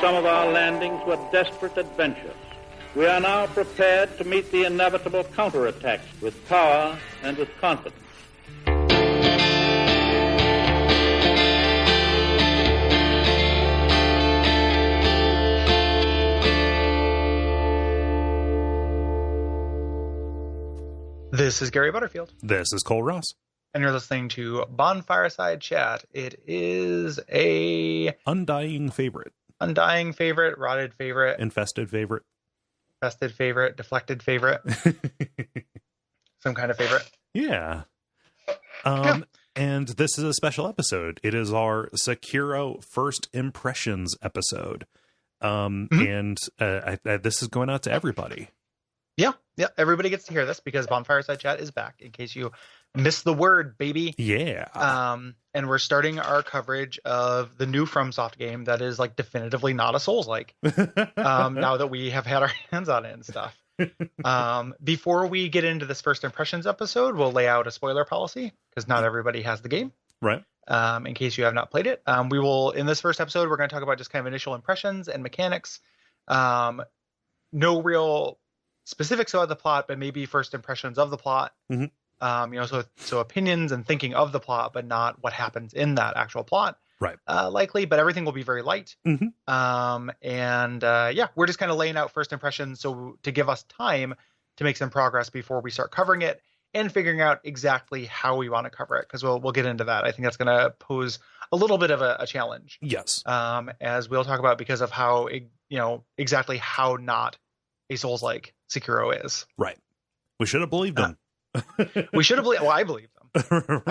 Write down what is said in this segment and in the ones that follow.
some of our landings were desperate adventures. We are now prepared to meet the inevitable counterattacks with power and with confidence. This is Gary Butterfield. This is Cole Ross. And you're listening to Bonfireside Chat. It is a... Undying favorite. Undying favorite, rotted favorite. Infested favorite. Infested favorite, deflected favorite. Some kind of favorite. Yeah. And this is a special episode. It is our Sekiro First Impressions episode. And this is going out to everybody. Yeah, everybody gets to hear this because Bonfireside Chat is back, in case you missed the word, baby. Yeah. And we're starting our coverage of the new FromSoft game that is, like, definitively not a Souls-like, now that we have had our hands on it and stuff. Before we get into this First Impressions episode, we'll lay out a spoiler policy, because not everybody has the game. Right. In case you have not played it. We will, in this first episode, we're going to talk about just kind of initial impressions and mechanics. No real specifics about the plot, but maybe first impressions of the plot. Mm-hmm. So opinions and thinking of the plot, but not what happens in that actual plot. Right. Likely, but everything will be very light. Mm-hmm. We're just kind of laying out first impressions, so to give us time to make some progress before we start covering it and figuring out exactly how we want to cover it, because we'll get into that. I think that's going to pose a little bit of a challenge. Yes. As we'll talk about, because of how exactly how not a Souls-like Sekiro is. Right. We should have believed them. We should have believed. Well, I believe them.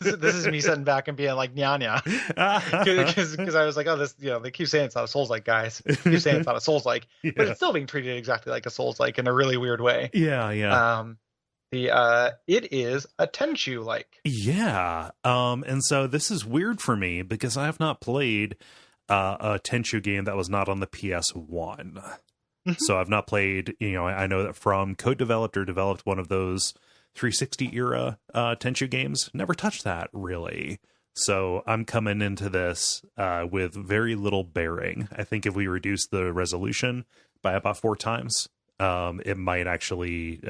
This is me sitting back and being like, nya, because I was like, oh, this, they keep saying it's not a Souls-like, guys. They keep saying it's not a Souls-like, but it's still being treated exactly like a Souls-like in a really weird way. Yeah. It is a Tenchu-like. Yeah. And so this is weird for me because I have not played a Tenchu game that was not on the PS1. So I've not played, I know that From developed one of those 360 era Tenchu games. Never touched that, really. So I'm coming into this with very little bearing. I think if we reduce the resolution by about 4 times, it might actually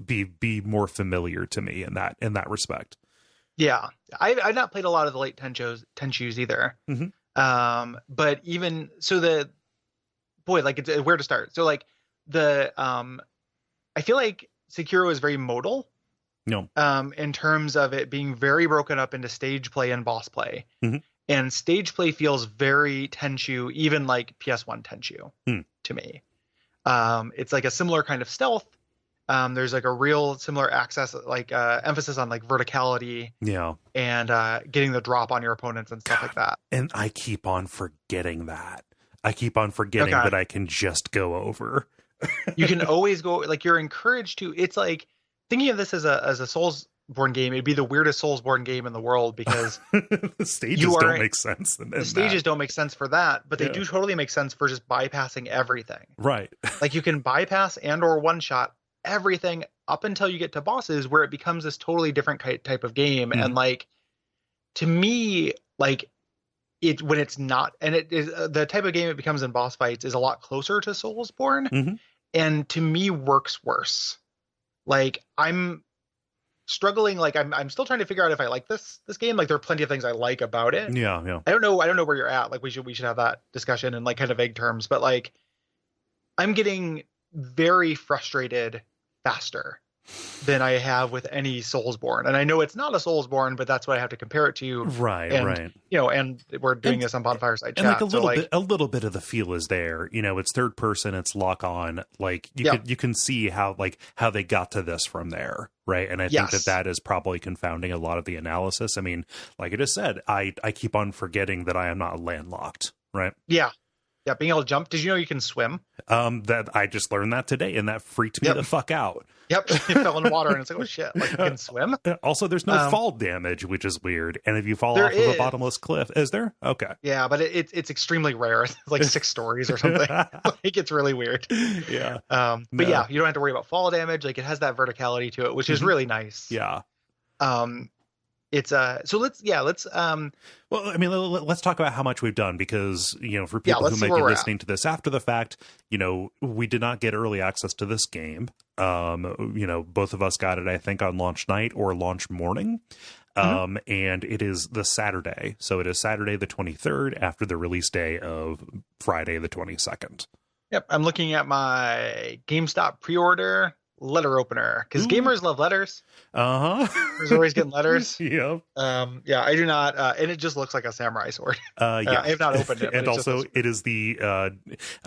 be more familiar to me in that respect. Yeah, I've not played a lot of the late Tenchus either. Mm-hmm. But even so, it's where to start. So I feel like Sekiro is very modal. No. In terms of it being very broken up into stage play and boss play. Mm-hmm. And stage play feels very Tenchu, even like PS1 Tenchu to me. It's like a similar kind of stealth. There's like a real similar emphasis on like verticality. Yeah. And getting the drop on your opponents and stuff like that. And I keep on forgetting that. That I can just go over. You can always go, like, you're encouraged to. It's like thinking of this as a Soulsborne game. It'd be the weirdest Soulsborne game in the world because the stages don't make sense. The stages don't make sense for that, but they do totally make sense for just bypassing everything. Right. Like you can bypass and or one shot everything up until you get to bosses where it becomes this totally different type of game. And like, to me, like, when it's not, and it is the type of game it becomes in boss fights is a lot closer to Soulsborne, and to me works worse. Like I'm struggling, like I'm still trying to figure out if I like this game. Like there are plenty of things I like about it. Yeah. I don't know where you're at. Like we should have that discussion in like kind of vague terms, but like I'm getting very frustrated faster than I have with any Soulsborne. And I know it's not a Soulsborne, but that's what I have to compare it to. Right. And we're doing this on Bonfireside Chat. And like a little bit of the feel is there. It's third person, it's lock on. Like you can see how they got to this from there. Right. And I think that is probably confounding a lot of the analysis. I mean, like I just said, I keep on forgetting that I am not landlocked. Right. Yeah. Yeah. Being able to jump. Did you know you can swim? That I just learned that today, and that freaked me the fuck out. Yep, it fell in the water, and it's like, oh shit, like you can swim. Also, there's no fall damage, which is weird. And if you fall off of a bottomless cliff, is there? Okay. Yeah, but it's extremely rare. It's like 6 stories or something. Like it's really weird. Yeah. But yeah, you don't have to worry about fall damage. Like it has that verticality to it, which is really nice. Yeah. it's so let's Well, I mean, let's talk about how much we've done, because, for people let's who see might where be we're listening to this after the fact, we did not get early access to this game. Both of us got it, I think, on launch night or launch morning. And it is the Saturday. So it is Saturday the 23rd after the release day of Friday the 22nd. Yep, I'm looking at my GameStop pre-order letter opener, because gamers love letters. There's always getting letters. Yep. Yeah, I do not, and it just looks like a samurai sword. Yeah. I have not opened it. And also, it is the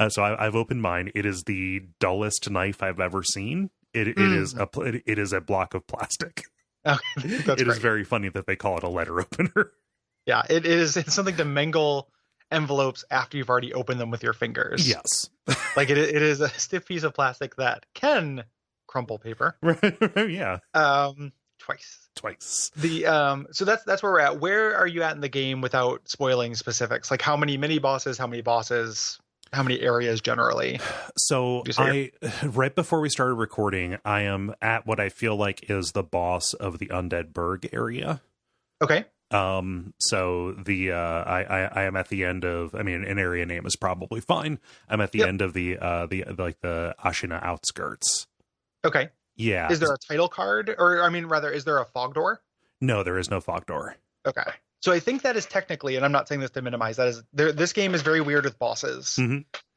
so I've opened mine. It is the dullest knife I've ever seen. It is a block of plastic. Okay, that's it is very funny that they call it a letter opener. Yeah, it is. It's something to mangle envelopes after you've already opened them with your fingers. Yes. Like it is a stiff piece of plastic that can crumple paper. Yeah. Twice. The so that's where we're at. Where are you at in the game without spoiling specifics? Like how many mini bosses, how many areas generally? So right before we started recording, I am at what I feel like is the boss of the Undead Burg area. Okay. So I am at the end of, I mean, an area name is probably fine. I'm at the end of the Ashina outskirts. Okay. Yeah. Is there a title card, or I mean, rather, is there a fog door? No, there is no fog door. Okay. So I think that is technically, and I'm not saying this to minimize, that is this game is very weird with bosses.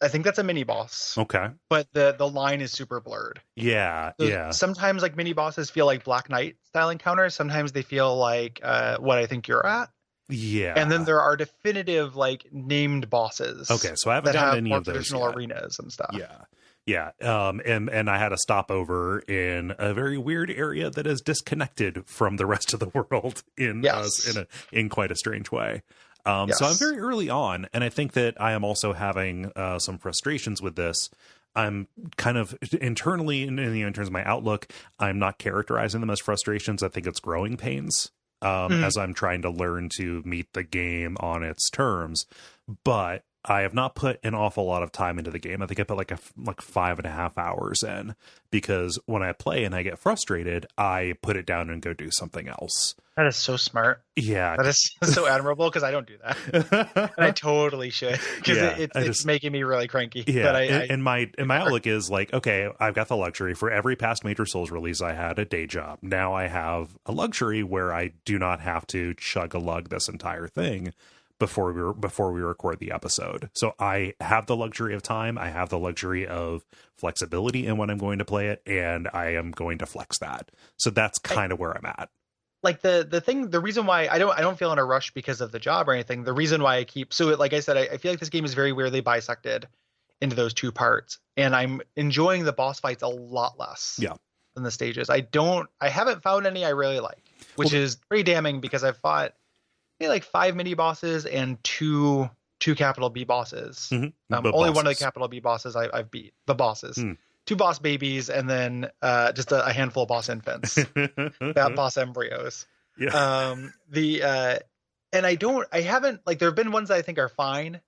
I think that's a mini boss. Okay. But the line is super blurred. Yeah. So yeah. Sometimes like mini bosses feel like Black Knight style encounters. Sometimes they feel like what I think you're at. Yeah. And then there are definitive like named bosses. Okay. So I haven't done any of those traditional yet. arenas and stuff. Yeah. Yeah. And I had a stopover in a very weird area that is disconnected from the rest of the world in quite a strange way. So I'm very early on, and I think that I am also having some frustrations with this. I'm kind of internally, in terms of my outlook, I'm not characterizing them as frustrations. I think it's growing pains as I'm trying to learn to meet the game on its terms. But I have not put an awful lot of time into the game. I think I put like 5.5 hours in, because when I play and I get frustrated, I put it down and go do something else. That is so smart. Yeah. That is so admirable, because I don't do that. And I totally should, because it's making me really cranky. Yeah. But and my outlook is like, okay, I've got the luxury. For every past Major Souls release, I had a day job. Now I have a luxury where I do not have to chug a lug this entire thing before we record the episode. So I have the luxury of time. I have the luxury of flexibility in when I'm going to play it, and I am going to flex that. So that's kind of where I'm at. Like the reason why I don't feel in a rush because of the job or anything. The reason why I keep, so like I said, I feel like this game is very weirdly bisected into those two parts, and I'm enjoying the boss fights a lot less than the stages. I haven't found any I really like, which is pretty damning, because I've fought like 5 mini bosses and two capital B bosses. Only one of the capital B bosses I've beat. The bosses. 2 boss babies, and then just a handful of boss infants. That boss embryos. Yeah. And I haven't, like, there have been ones that I think are fine,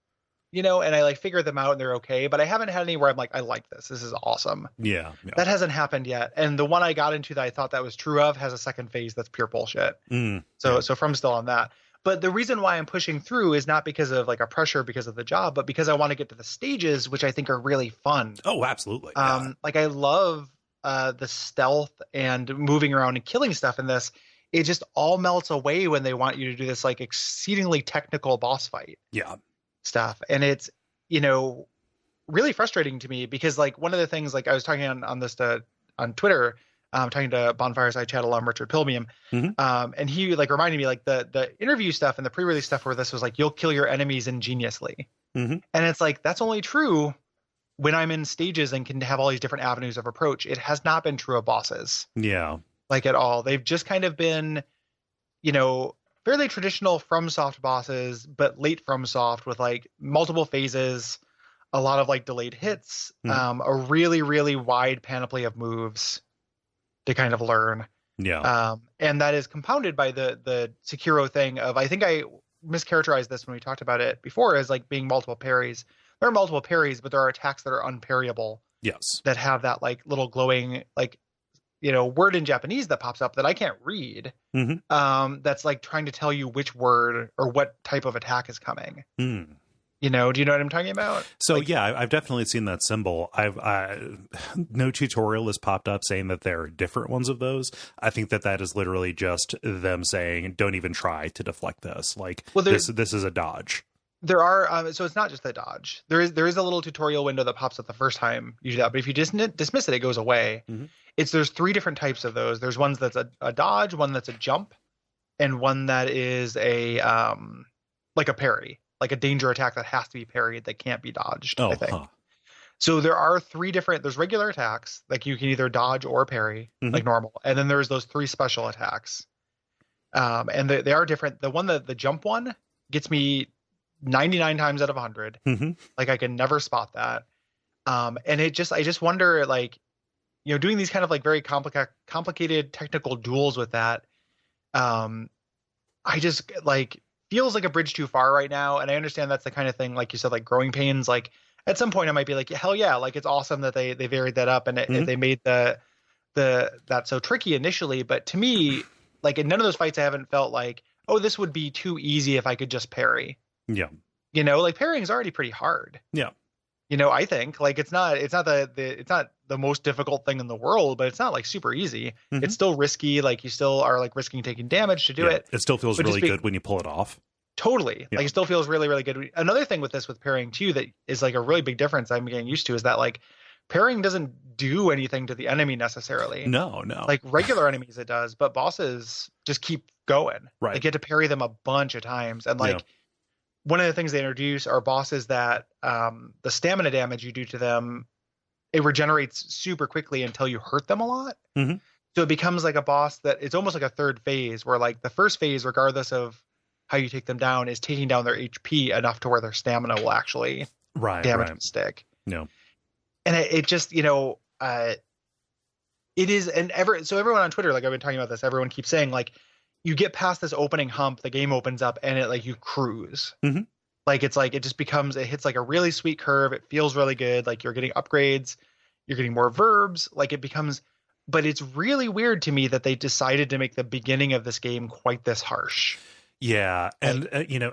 and I like figure them out and they're okay, but I haven't had any where I'm like, I like this. This is awesome. Yeah. That hasn't happened yet. And the one I got into that I thought that was true of has a second phase that's pure bullshit. So from still on that. But the reason why I'm pushing through is not because of like a pressure because of the job, but because I want to get to the stages, which I think are really fun. Oh, absolutely. Like I love the stealth and moving around and killing stuff in this. It just all melts away when they want you to do this like exceedingly technical boss fight stuff. And it's, really frustrating to me, because like one of the things, like I was talking on this on Twitter, talking to Bonfireside Chat alum Richard Pilmium, and he like reminded me like the interview stuff and the pre-release stuff where this was like, you'll kill your enemies ingeniously. And it's like, that's only true when I'm in stages and can have all these different avenues of approach. It has not been true of bosses. Yeah. Like at all. They've just kind of been, fairly traditional FromSoft bosses, but late FromSoft with like multiple phases, a lot of like delayed hits, a really, really wide panoply of moves to kind of learn. Yeah. And that is compounded by the Sekiro thing of, I think I mischaracterized this when we talked about it before, as like being multiple parries. There are multiple parries, but there are attacks that are unparryable. Yes. That have that like little glowing, like word in Japanese that pops up that I can't read. That's like trying to tell you which word or what type of attack is coming. Do you know what I'm talking about? So yeah, I've definitely seen that symbol. No tutorial has popped up saying that there are different ones of those. I think that is literally just them saying, don't even try to deflect this. Like, this is a dodge. There are, so it's not just the dodge. There is a little tutorial window that pops up the first time you do that, but if you just dismiss it, it goes away. There's 3 different types of those. There's ones that's a dodge, one that's a jump, and one that is a like a parry. Like a danger attack that has to be parried, that can't be dodged, I think. So there are 3 different, there's regular attacks, like you can either dodge or parry, like normal. And then there's those 3 special attacks. And they are different. The jump one gets me 99 times out of 100. Like I can never spot that. And I just wonder, like, doing these kind of like very complicated technical duels with that. I just like, feels like a bridge too far right now, and I understand that's the kind of thing, like you said, like growing pains. Like at some point I might be like, hell yeah, like it's awesome that they varied that up and they made that so tricky initially. But to me, like in none of those fights I haven't felt like, oh, this would be too easy if I could just parry. Like parrying is already pretty hard. I think like it's not the most difficult thing in the world, but it's not like super easy. It's still risky. Like you still are like risking taking damage to do it. It still feels really good when you pull it off. Totally. Like it still feels really, really good. Another thing with parrying too, that is like a really big difference I'm getting used to, is that like parrying doesn't do anything to the enemy necessarily. No. Like regular enemies it does, but bosses just keep going. Right. Like you get to parry them a bunch of times. And like one of the things they introduce are bosses that the stamina damage you do to them, it regenerates super quickly until you hurt them a lot. So it becomes like a boss that it's almost like a third phase, where like the first phase, regardless of how you take them down, is taking down their HP enough to where their stamina will actually damage and stick. And it just, it is, so everyone on Twitter, like I've been talking about this, everyone keeps saying like, you get past this opening hump, the game opens up and it like you cruise. Like it's like it just becomes, it hits like a really sweet curve. It feels really good. Like you're getting upgrades, you're getting more verbs. Like it becomes, but it's really weird to me that they decided to make the beginning of this game quite this harsh. Yeah, and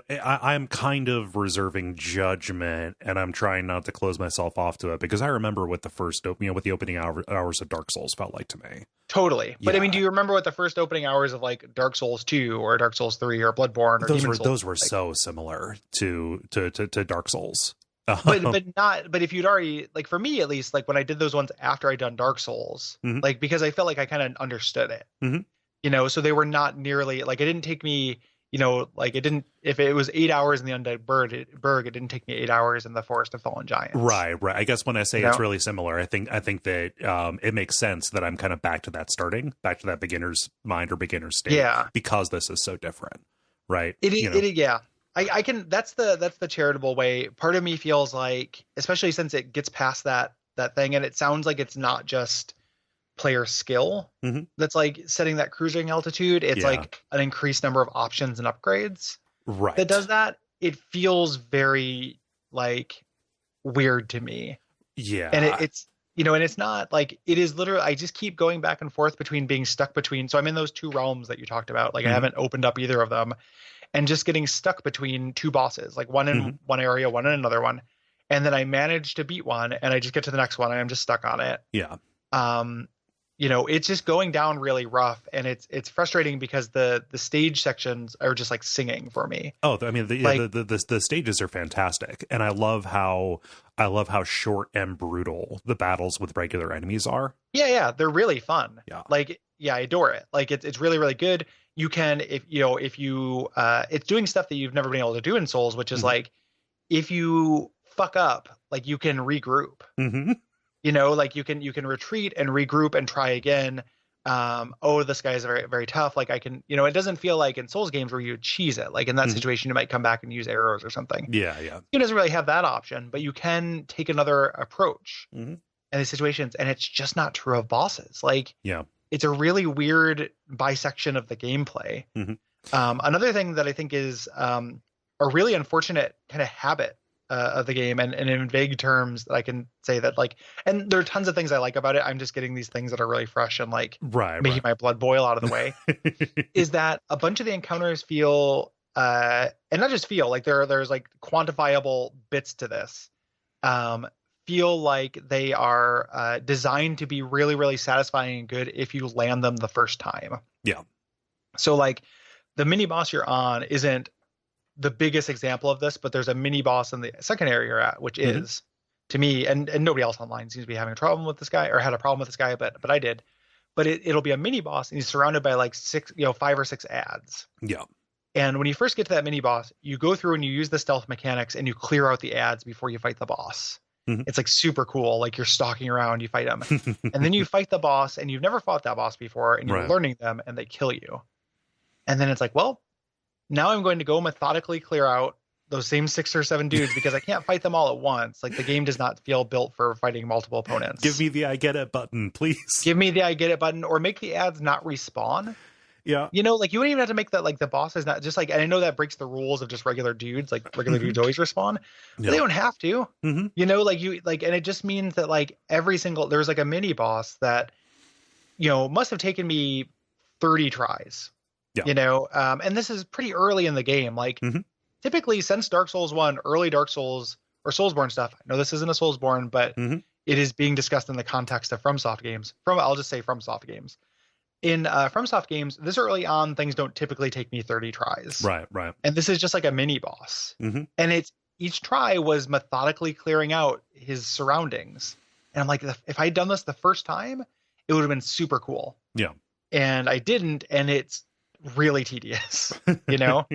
I'm kind of reserving judgment, and I'm trying not to close myself off to it, because I remember what the first, what the opening hours of Dark Souls felt like to me. Totally, but I mean, do you remember what the first opening hours of like Dark Souls 2 or Dark Souls 3 or Bloodborne or Demon Souls? Those were so similar to Dark Souls. But if you'd already, like for me at least, like when I did those ones after I'd done Dark Souls, like because I felt like I kind of understood it, so they were not nearly like, it didn't take me. Like it didn't, if it was 8 hours in the Undead Burg, it didn't take me 8 hours in the Forest of Fallen Giants. Right. I guess when I say it's really similar, I think that it makes sense that I'm kind of back to that beginner's mind or beginner's state, because this is so different. Right. I can, that's the charitable way. Part of me feels like, especially since it gets past that thing, and it sounds like it's not just player skill that's like setting that cruising altitude. It's like an increased number of options and upgrades that does that. It feels very like weird to me. And it's and it's not like, it is literally, I just keep going back and forth between being stuck between, so I'm in those 2 realms that you talked about, like I haven't opened up either of them, and just getting stuck between 2 bosses, like one in one area, one in another one, and then I manage to beat one and I just get to the next one and I'm just stuck on it. It's just going down really rough, and it's frustrating because the stage sections are just like singing for me. Oh, I mean, the stages are fantastic, and I love how short and brutal the battles with regular enemies are. Yeah, they're really fun. I adore it. Like it's really, really good. You can, if you it's doing stuff that you've never been able to do in Souls, which is like, if you fuck up, like you can regroup. Like you can retreat and regroup and try again. This guy is very, very tough. Like I can, it doesn't feel like in Souls games where you cheese it. Like in that situation, you might come back and use arrows or something. It doesn't really have that option, but you can take another approach in these situations, and it's just not true of bosses. Like, it's a really weird bisection of the gameplay. Another thing that I think is a really unfortunate kind of habit of the game, and in vague terms that I can say that like, and there are tons of things I like about it. I'm just getting these things that are really fresh and like making my blood boil out of the way. Is that a bunch of the encounters feel, and not just feel like there's like quantifiable bits to this, feel like they are designed to be really, really satisfying and good if you land them the first time. Yeah. So like the mini boss you're on isn't the biggest example of this, but there's a mini boss in the second area you're at, which is to me, and nobody else online seems to be having a problem with this guy or had a problem with this guy, but I did. But it'll be a mini boss and he's surrounded by like 5 or 6 ads. Yeah. And when you first get to that mini boss, you go through and you use the stealth mechanics and you clear out the ads before you fight the boss. It's like super cool. Like you're stalking around, you fight them. And then you fight the boss and you've never fought that boss before and you're learning them and they kill you. And then it's like, well, now I'm going to go methodically clear out those same 6 or 7 dudes because I can't fight them all at once. Like the game does not feel built for fighting multiple opponents. Give me the I get it button, please. Give me the I get it button, or make the ads not respawn. Yeah. You know, like you wouldn't even have to make that like the boss is not just like, and I know that breaks the rules of just regular dudes, like regular dudes always respawn. But they don't have to. You know, like you like, and it just means that like there's like a mini boss that, you know, must have taken me 30 tries. Yeah. You know, and this is pretty early in the game. Like typically since Dark Souls 1, early Dark Souls or Soulsborne stuff. I know this isn't a Soulsborne, but it is being discussed in the context of FromSoft games. I'll just say FromSoft games. In FromSoft games, this early on, things don't typically take me 30 tries. Right. And this is just like a mini boss. And each try was methodically clearing out his surroundings. And I'm like, if I'd done this the first time, it would have been super cool. Yeah. And I didn't, and it's really tedious, you know?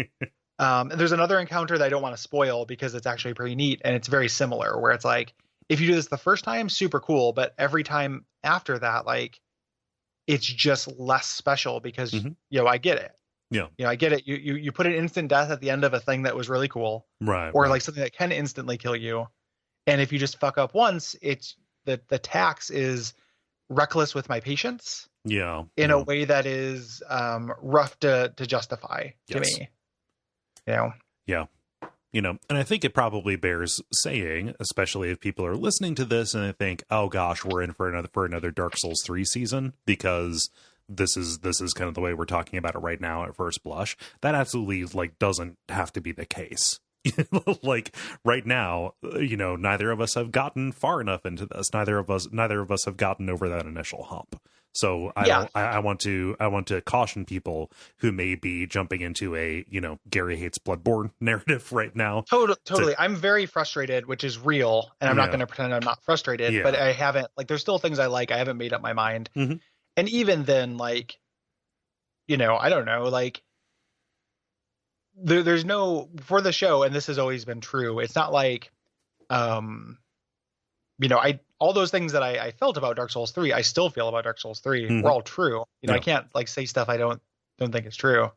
And there's another encounter that I don't want to spoil because it's actually pretty neat, and it's very similar, where it's like, if you do this the first time, super cool, but every time after that, like, it's just less special because, you know, I get it. Yeah. You know, I get it. You put an instant death at the end of a thing that was really cool. Right. Or like something that can instantly kill you. And if you just fuck up once, it's the tax is reckless with my patience. Yeah. In a way that is rough to justify to me. You know? Yeah. You know, and I think it probably bears saying, especially if people are listening to this and they think, oh gosh, we're in for another Dark Souls 3 season, because this is kind of the way we're talking about it right now at first blush. That absolutely like doesn't have to be the case. Like right now, you know, neither of us have gotten far enough into this. Neither of us have gotten over that initial hump. So I want to caution people who may be jumping into a, you know, Gary hates Bloodborne narrative right now. Totally. I'm very frustrated, which is real. And I'm not going to pretend I'm not frustrated, but I haven't, like, there's still things I like. I haven't made up my mind. And even then, like, you know, I don't know, like, there's no, for the show, and this has always been true, it's not like, you know, all those things that I felt about Dark Souls 3, I still feel about Dark Souls 3. We're all true. You know, I can't like say stuff I don't think is true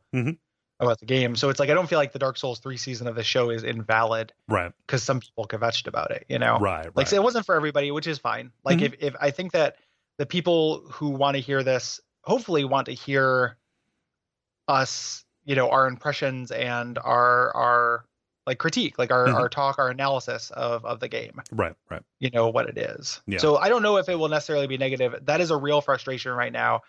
about the game. So it's like I don't feel like the Dark Souls 3 season of the show is invalid, right? Because some people kvetched about it, you know, right? Like so it wasn't for everybody, which is fine. Like if I think that the people who want to hear this hopefully want to hear us, you know, our impressions and our like critique, like our talk, our analysis of the game. Right. You know what it is. Yeah. So I don't know if it will necessarily be negative. That is a real frustration right now.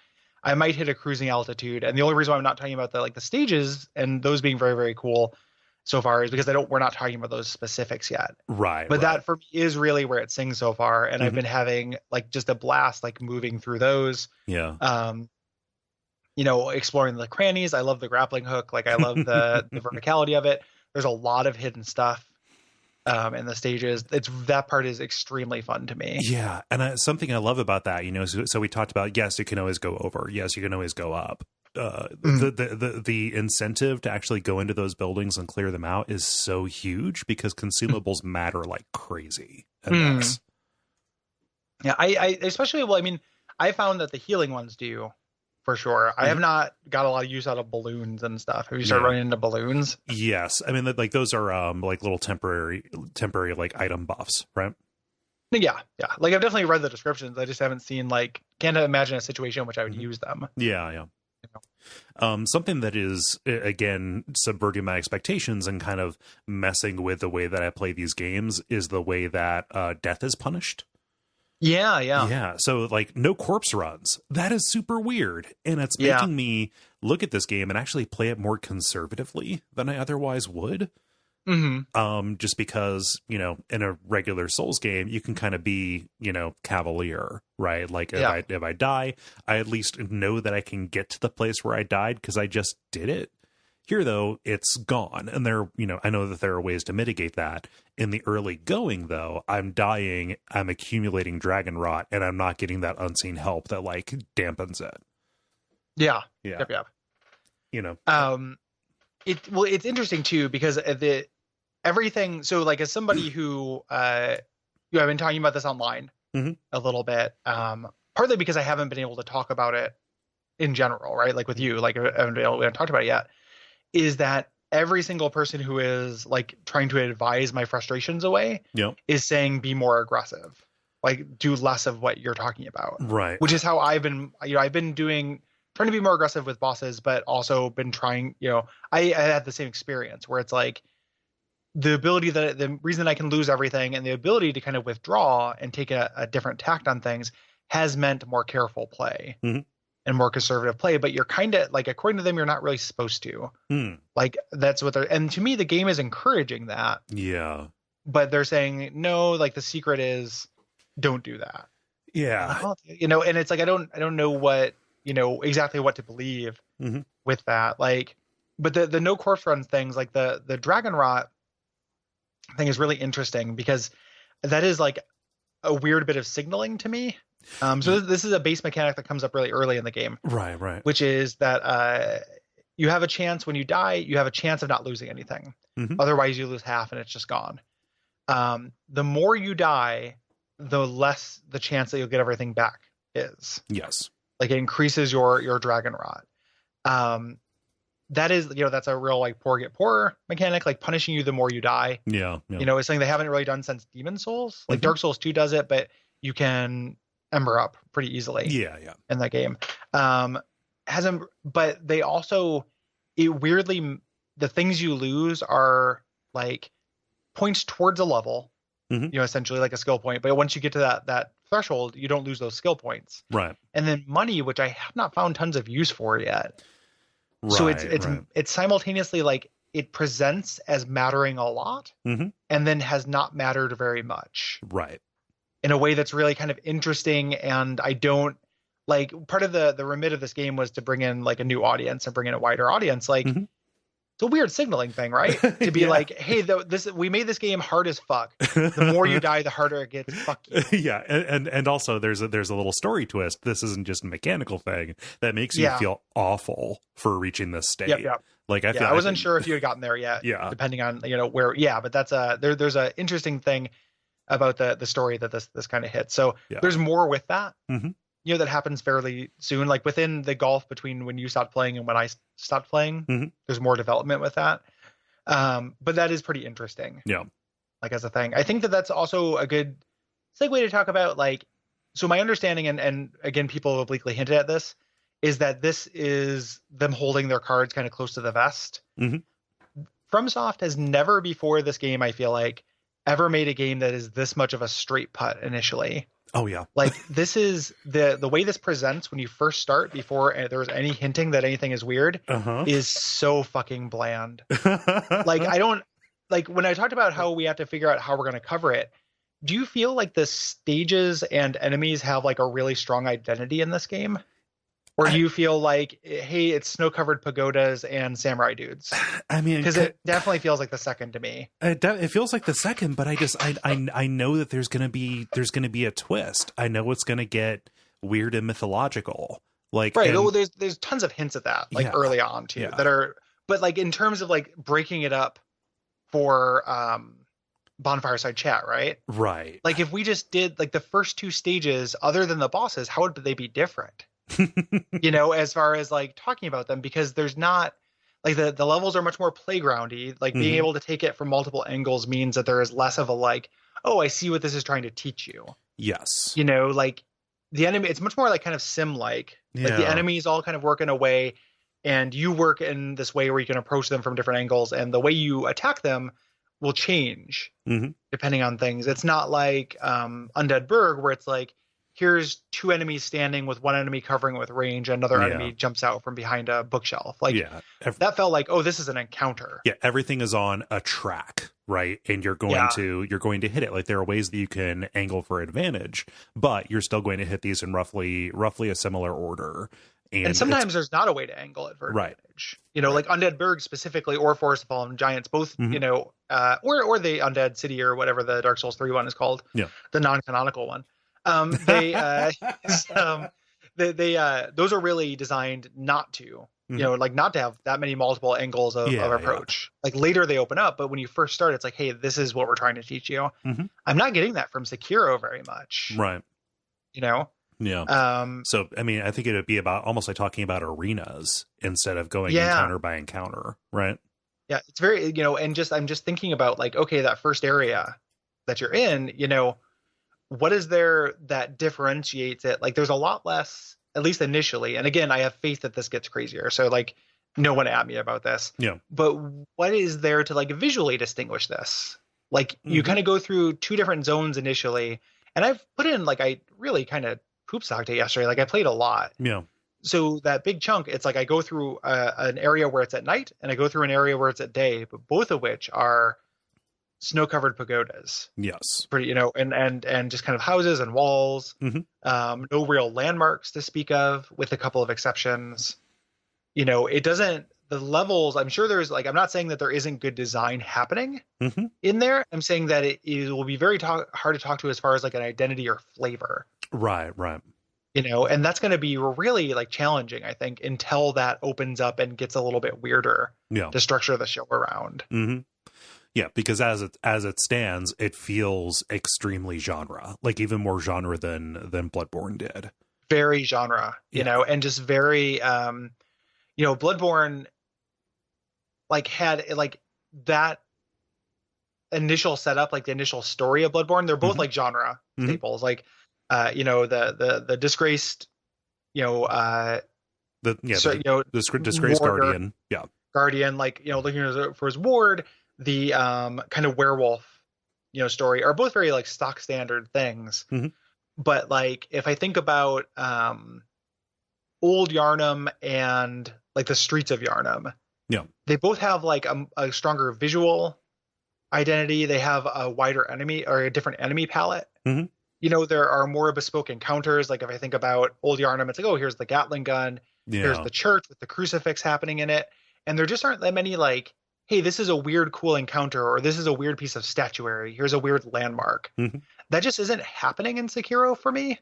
I might hit a cruising altitude. And the only reason why I'm not talking about the stages and those being very, very cool so far is because we're not talking about those specifics yet. Right. But that for me is really where it sings so far. And I've been having like just a blast, like moving through those. Yeah. You know, exploring the crannies. I love the grappling hook. Like I love the verticality of it. There's a lot of hidden stuff in the stages. That part is extremely fun to me. Yeah, and something I love about that, you know, so we talked about, yes, you can always go over. Yes, you can always go up. The incentive to actually go into those buildings and clear them out is so huge because consumables matter like crazy. Yeah, I especially, well, I mean, I found that the healing ones do. For sure. I have not got a lot of use out of balloons and stuff. Have you started running into balloons? Yes. I mean, like those are like little temporary like item buffs, right? Yeah. Like I've definitely read the descriptions. I just haven't seen can't imagine a situation in which I would use them. Yeah. Something that is, again, subverting my expectations and kind of messing with the way that I play these games is the way that death is punished. Yeah. So, like, no corpse runs. That is super weird. And it's making me look at this game and actually play it more conservatively than I otherwise would. Just because, you know, in a regular Souls game, you can kind of be, you know, cavalier, right? Like if I die, I at least know that I can get to the place where I died because I just did it. Here, though, it's gone. And there, you know, I know that there are ways to mitigate that. In the early going, though, I'm dying, I'm accumulating dragon rot, and I'm not getting that unseen help that, like, dampens it. Yeah. Yep. You know. It's interesting, too, because everything. So, like, as somebody who, I've been talking about this online a little bit, partly because I haven't been able to talk about it in general, right? Like with you, like, we haven't talked about it yet. Is that every single person who is like trying to advise my frustrations away is saying be more aggressive, like do less of what you're talking about, right? Which is how I've been trying to be more aggressive with bosses, but also been trying, I had the same experience where it's like the ability that the reason I can lose everything and the ability to kind of withdraw and take a different tact on things has meant more careful play. And more conservative play, but you're kind of like, according to them, you're not really supposed to. Like that's what they're, and to me, the game is encouraging that. Yeah. But they're saying, no, like the secret is don't do that. Yeah. And it's like, I don't know what, exactly what to believe with that. Like, but the no corpse run things, like the dragon rot thing is really interesting because that is like a weird bit of signaling to me. So this is a base mechanic that comes up really early in the game. Right. Which is that you have a chance when you die, you have a chance of not losing anything. Otherwise, you lose half and it's just gone. The more you die, the less the chance that you'll get everything back is. Yes. Like it increases your dragon rot. That is, that's a real like poor get poorer mechanic, like punishing you the more you die. Yeah. It's something they haven't really done since Demon Souls. Like Dark Souls 2 does it, but you can ember up pretty easily. Yeah. In that game. But they also, weirdly, the things you lose are like points towards a level, essentially like a skill point. But once you get to that threshold, you don't lose those skill points. Right. And then money, which I have not found tons of use for yet. Right, so it's simultaneously like it presents as mattering a lot and then has not mattered very much. Right. In a way that's really kind of interesting. And I don't like, part of the remit of this game was to bring in like a new audience and bring in a wider audience. Like it's a weird signaling thing, right? To be like, hey, we made this game hard as fuck. The more you die, the harder it gets. Fuck you. Yeah. And also there's a little story twist. This isn't just a mechanical thing that makes you feel awful for reaching this state. Yep. Like I wasn't sure if you had gotten there yet. Yeah. Depending on, where, but that's there's a interesting thing about the story that this kind of hits. So there's more with that, that happens fairly soon, like within the gulf between when you stopped playing and when I stopped playing, there's more development with that. But that is pretty interesting. Yeah. Like as a thing, I think that's also a good segue to talk about like, so my understanding, and again, people obliquely hinted at this, is that this is them holding their cards kind of close to the vest. FromSoft has never before this game, I feel like, ever made a game that is this much of a straight putt initially. Oh yeah. Like this is the way this presents when you first start before there's any hinting that anything is weird is so fucking bland. Like I don't like when I talked about how we have to figure out how we're going to cover it. Do you feel like the stages and enemies have like a really strong identity in this game? Or do you feel like, hey, it's snow-covered pagodas and samurai dudes? I mean, because it definitely feels like the second to me. It feels like the second, but I know that there's gonna be a twist. I know it's gonna get weird and mythological. Like right. Well, there's tons of hints at that, like early on too, that are. But like in terms of like breaking it up for Bonfireside Chat, right? Right. Like if we just did like the first two stages, other than the bosses, how would they be different? As far as like talking about them, because there's not like the levels are much more playgroundy. Like being able to take it from multiple angles means that there is less of a like, oh, I see what this is trying to teach you. Yes. Like the enemy, it's much more like kind of sim like Like the Yeah. enemies all kind of work in a way, and you work in this way where you can approach them from different angles, and the way you attack them will change Mm-hmm. depending on things. It's not like Undead Burg, where it's like, here's two enemies standing with one enemy covering it with range, another Yeah. enemy jumps out from behind a bookshelf. Like Yeah. that felt like, oh, this is an encounter. Yeah, everything is on a track, right? And you're going to hit it. Like there are ways that you can angle for advantage, but you're still going to hit these in roughly a similar order. And sometimes there's not a way to angle it for advantage. You know, like Undead Burg specifically, or Forest of Fallen Giants, both, you know, or the Undead City or whatever the Dark Souls 3 one is called, the non-canonical one. Those are really designed not to, you know, like not to have that many multiple angles of approach. Like later they open up, but when you first start, it's like, hey, this is what we're trying to teach you. I'm not getting that from Sekiro very much. Right. You know? Yeah. So, I mean, I think it would be about almost like talking about arenas instead of going encounter by encounter, right? Yeah, it's very, you know, and I'm just thinking about like, okay, that first area that you're in, you know, what is there that differentiates it? Like there's a lot less, at least initially. And again, I have faith that this gets crazier. So like no one at me about this. Yeah. But what is there to like visually distinguish this? Like you kind of go through two different zones initially. And I've put in like, I really kind of poop socked it yesterday. Like I played a lot. Yeah. So that big chunk, it's like I go through an area where it's at night and I go through an area where it's at day, but both of which are snow-covered pagodas. Yes. Pretty, you know, and just kind of houses and walls. No real landmarks to speak of, with a couple of exceptions. You know, it doesn't, the levels, I'm sure there's like, I'm not saying that there isn't good design happening in there. I'm saying that it will be very hard to talk to as far as like an identity or flavor. Right. You know, and that's going to be really like challenging, I think, until that opens up and gets a little bit weirder to structure the show around. Yeah, because as it stands, it feels extremely genre, like even more genre than Bloodborne did. Very genre, you know, and just very, you know, Bloodborne like had like that initial setup, like the initial story of Bloodborne. They're both like genre staples, like. You know, the disgraced, you know, the disgraced guardian, guardian, like, you know, looking for his ward, the kind of werewolf, you know, story are both very like stock standard things. But like if I think about old Yharnam and like the streets of Yharnam, they both have like a stronger visual identity. They have a wider enemy or a different enemy palette. You know, there are more bespoke encounters. Like if I think about old Yharnam, it's like, oh, here's the Gatling gun. Here's the church with the crucifix happening in it. And there just aren't that many like, hey, this is a weird, cool encounter, or this is a weird piece of statuary. Here's a weird landmark. That just isn't happening in Sekiro for me.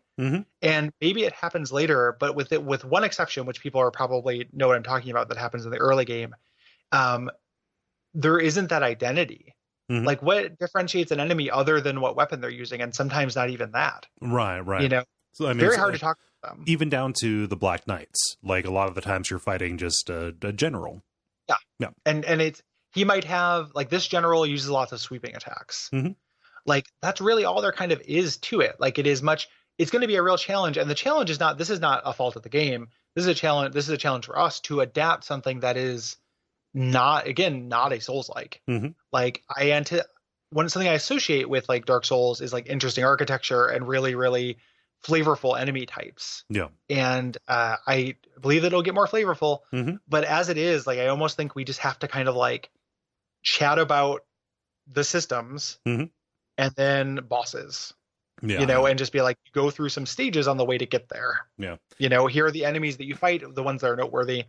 And maybe it happens later, but with one exception, which people are probably know what I'm talking about, that happens in the early game, there isn't that identity. Like what differentiates an enemy other than what weapon they're using, and sometimes not even that. Right. You know, so, I mean, very hard to talk to them. Even down to the Black Knights. Like a lot of the times you're fighting just a general. Yeah. And it's, he might have like, this general uses lots of sweeping attacks. Like that's really all there kind of is to it. Like it's going to be a real challenge. And the challenge is this is not a fault of the game. This is a challenge for us to adapt something that is not a Souls-like. Like something I associate with like Dark Souls is like interesting architecture and really, really flavorful enemy types. And I believe that it'll get more flavorful, but as it is, like I almost think we just have to kind of like chat about the systems and then bosses. You know, and just be like, go through some stages on the way to get there. You know, here are the enemies that you fight, the ones that are noteworthy.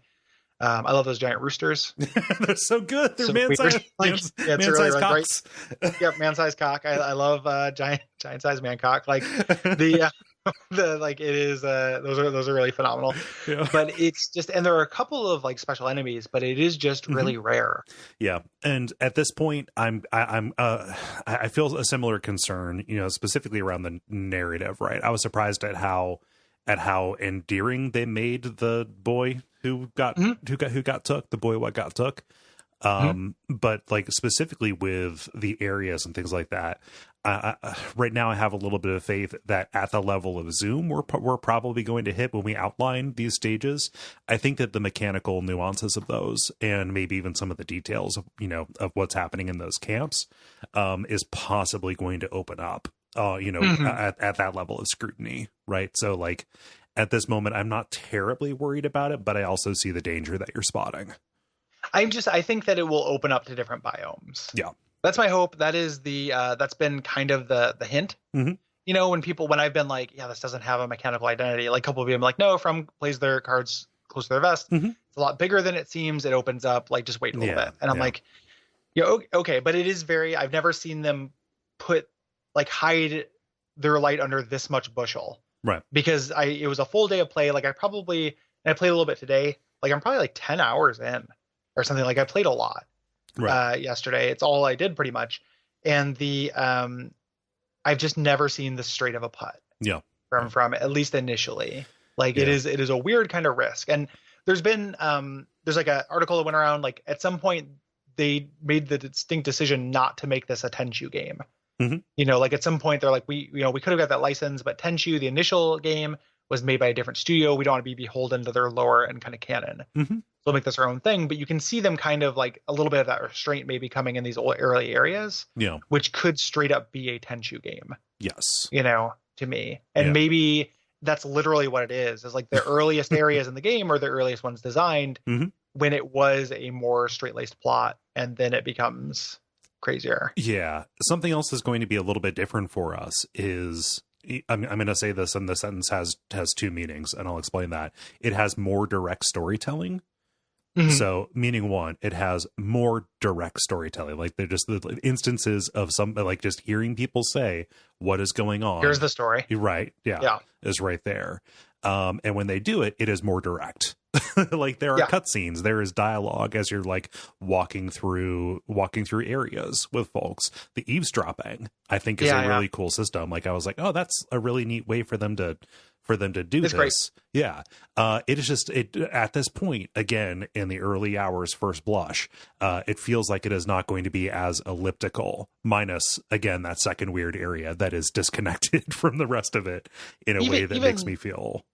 I love those giant roosters. They're so good. They're so man-sized really cocks. Right. Yep, man-sized cock. I love giant-sized man cock. Like the like it is. Those are really phenomenal. But it's just, and there are a couple of like special enemies, but it is just really rare. And at this point, I feel a similar concern. You know, specifically around the narrative. Right. I was surprised at how endearing they made the boy who got took, the boy what got took. But like specifically with the areas and things like that, right now I have a little bit of faith that at the level of Zoom we're probably going to hit when we outline these stages. I think that the mechanical nuances of those, and maybe even some of the details of, of what's happening in those camps, is possibly going to open up, at that level of scrutiny. Right. So like at this moment, I'm not terribly worried about it, but I also see the danger that you're spotting. I think that it will open up to different biomes. Yeah. That's my hope. That is that's been kind of the hint. When I've been like, yeah, this doesn't have a mechanical identity, like a couple of you, I'm like, no, From plays their cards close to their vest. It's a lot bigger than it seems. It opens up, like, just wait a little bit. And I'm like, okay. But it is I've never seen them hide their light under this much bushel. Right. Because it was a full day of play. Like I played a little bit today. Like I'm probably like 10 hours in or something. Like I played a lot yesterday. It's all I did pretty much. And I've just never seen this straight of a putt. Yeah. From at least initially. Like it is a weird kind of risk. And there's been there's like an article that went around, like at some point they made the distinct decision not to make this a Tenchu game. Like at some point they're like, we could have got that license, but Tenchu, the initial game, was made by a different studio. We don't want to be beholden to their lore and kind of canon. So they'll make this their own thing. But you can see them kind of like a little bit of that restraint maybe coming in these early areas, which could straight up be a Tenchu game. Yes. To me. And maybe that's literally what it is like the earliest areas in the game are the earliest ones designed when it was a more straight-laced plot, and then it becomes crazier. Yeah. Something else that's going to be a little bit different for us is, I'm going to say this, and the sentence has two meanings, and I'll explain that. It has more direct storytelling. So, meaning one, it has more direct storytelling. Like they're just the instances of some, like just hearing people say what is going on. Here's the story. Right. Yeah. Is right there. And when they do it, it is more direct. Like there are cutscenes, there is dialogue as you're like walking through areas with folks. The eavesdropping, I think, is a really cool system. Like I was like, oh, that's a really neat way for them to do this. Great. Yeah. It is just at this point, again, in the early hours, first blush, it feels like it is not going to be as elliptical, minus again that second weird area that is disconnected from the rest of it in a way that makes me feel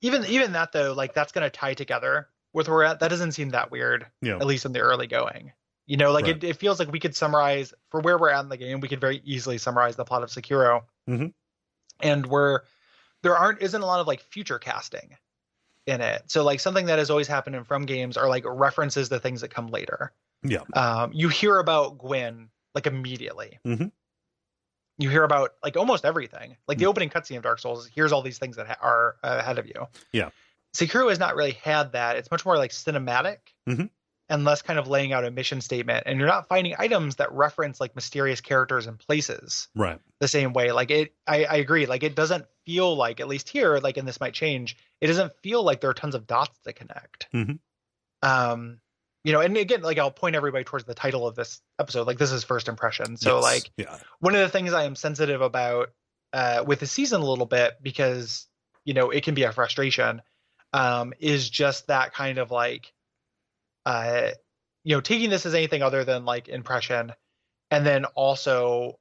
even that though, like that's going to tie together with where we're at. That doesn't seem that weird, at least in the early going. It feels like we could summarize for where we're at in the game. We could very easily summarize the plot of Sekiro, and there isn't a lot of like future casting in it. So like something that has always happened in From games are like references to things that come later. Yeah. You hear about Gwyn like immediately. You hear about like almost everything. Like the opening cutscene of Dark Souls, here's all these things that are ahead of you. Yeah. Sekiro has not really had that. It's much more like cinematic and less kind of laying out a mission statement. And you're not finding items that reference like mysterious characters and places the same way. Like I agree. Like it doesn't feel like, at least here, like, and this might change, it doesn't feel like there are tons of dots to connect. And again, like I'll point everybody towards the title of this episode. Like this is first impression. So one of the things I am sensitive about with the season a little bit, because, it can be a frustration, is just that kind of like, taking this as anything other than like impression. And then also,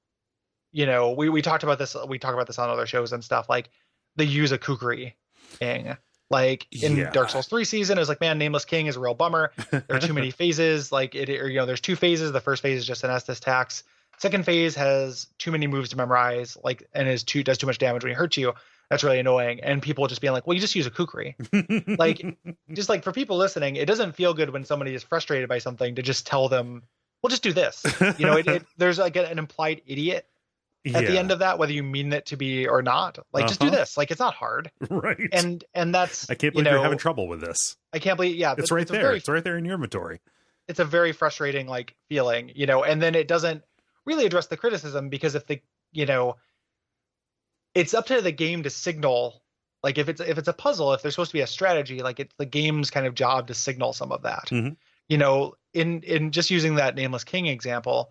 we talked about this. We talk about this on other shows and stuff. Like they use a kukri thing. Like in Dark Souls 3 season, it was like, man, Nameless King is a real bummer. There are too many phases. Like there's two phases. The first phase is just an Estus tax. Second phase has too many moves to memorize, like, and does too much damage when he hurts you. That's really annoying. And people just being like, well, you just use a kukri. Like, just like for people listening, it doesn't feel good when somebody is frustrated by something to just tell them, well, just do this. There's like an implied idiot at the end of that, whether you mean it to be or not. Like, just do this. Like, it's not hard. Right. And that's, I can't believe you're having trouble with this. I can't believe, it's right there. It's right there in your inventory. It's a very frustrating, like, feeling, and then it doesn't really address the criticism, because if it's up to the game to signal, like if it's a puzzle, if there's supposed to be a strategy, like it's the game's kind of job to signal some of that. In just using that Nameless King example,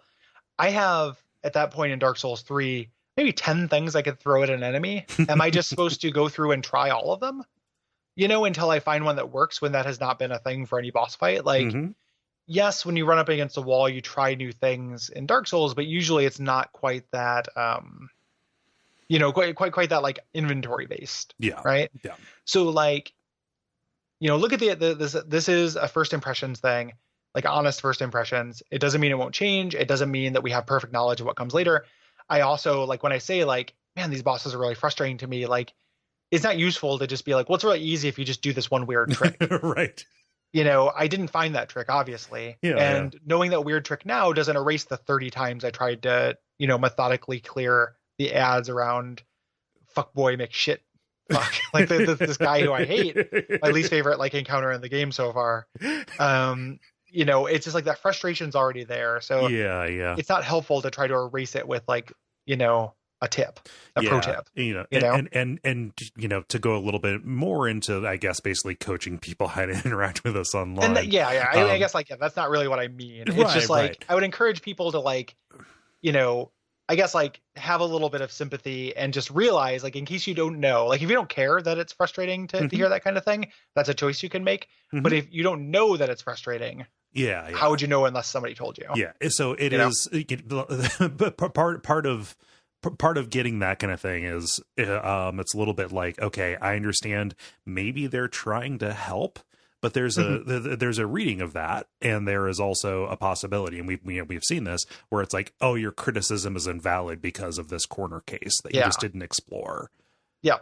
I have at that point in Dark Souls 3 maybe 10 things I could throw at an enemy. Am I just supposed to go through and try all of them, until I find one that works, when that has not been a thing for any boss fight? Like, yes, when you run up against a wall, you try new things in Dark Souls, but usually it's not quite that, quite that like inventory based. Yeah. Right. Yeah. So like, look at this is a first impressions thing, like honest first impressions. It doesn't mean it won't change. It doesn't mean that we have perfect knowledge of what comes later. I also like when I say like, man, these bosses are really frustrating to me. Like, it's not useful to just be like, well, it's really easy if you just do this one weird trick. Right. I didn't find that trick, obviously. Yeah, and knowing that weird trick now doesn't erase the 30 times I tried to, methodically clear the ads around fuckboy McShit. Fuck. Like this guy who I hate, my least favorite like encounter in the game so far. It's just like that frustration's already there. So yeah. It's not helpful to try to erase it with like, a tip, pro tip, and to go a little bit more into, I guess, basically coaching people how to interact with us online. And I guess like, that's not really what I mean. It's just like, I would encourage people to like, I guess like have a little bit of sympathy and just realize like, in case you don't know, like if you don't care that it's frustrating to hear that kind of thing, that's a choice you can make. But if you don't know that it's frustrating, how would you know unless somebody told you? Yeah. So it is, but part of getting that kind of thing is it's a little bit like, okay, I understand maybe they're trying to help, but there's a reading of that, and there is also a possibility, and we've seen this where it's like, oh, your criticism is invalid because of this corner case that you just didn't explore. Yeah.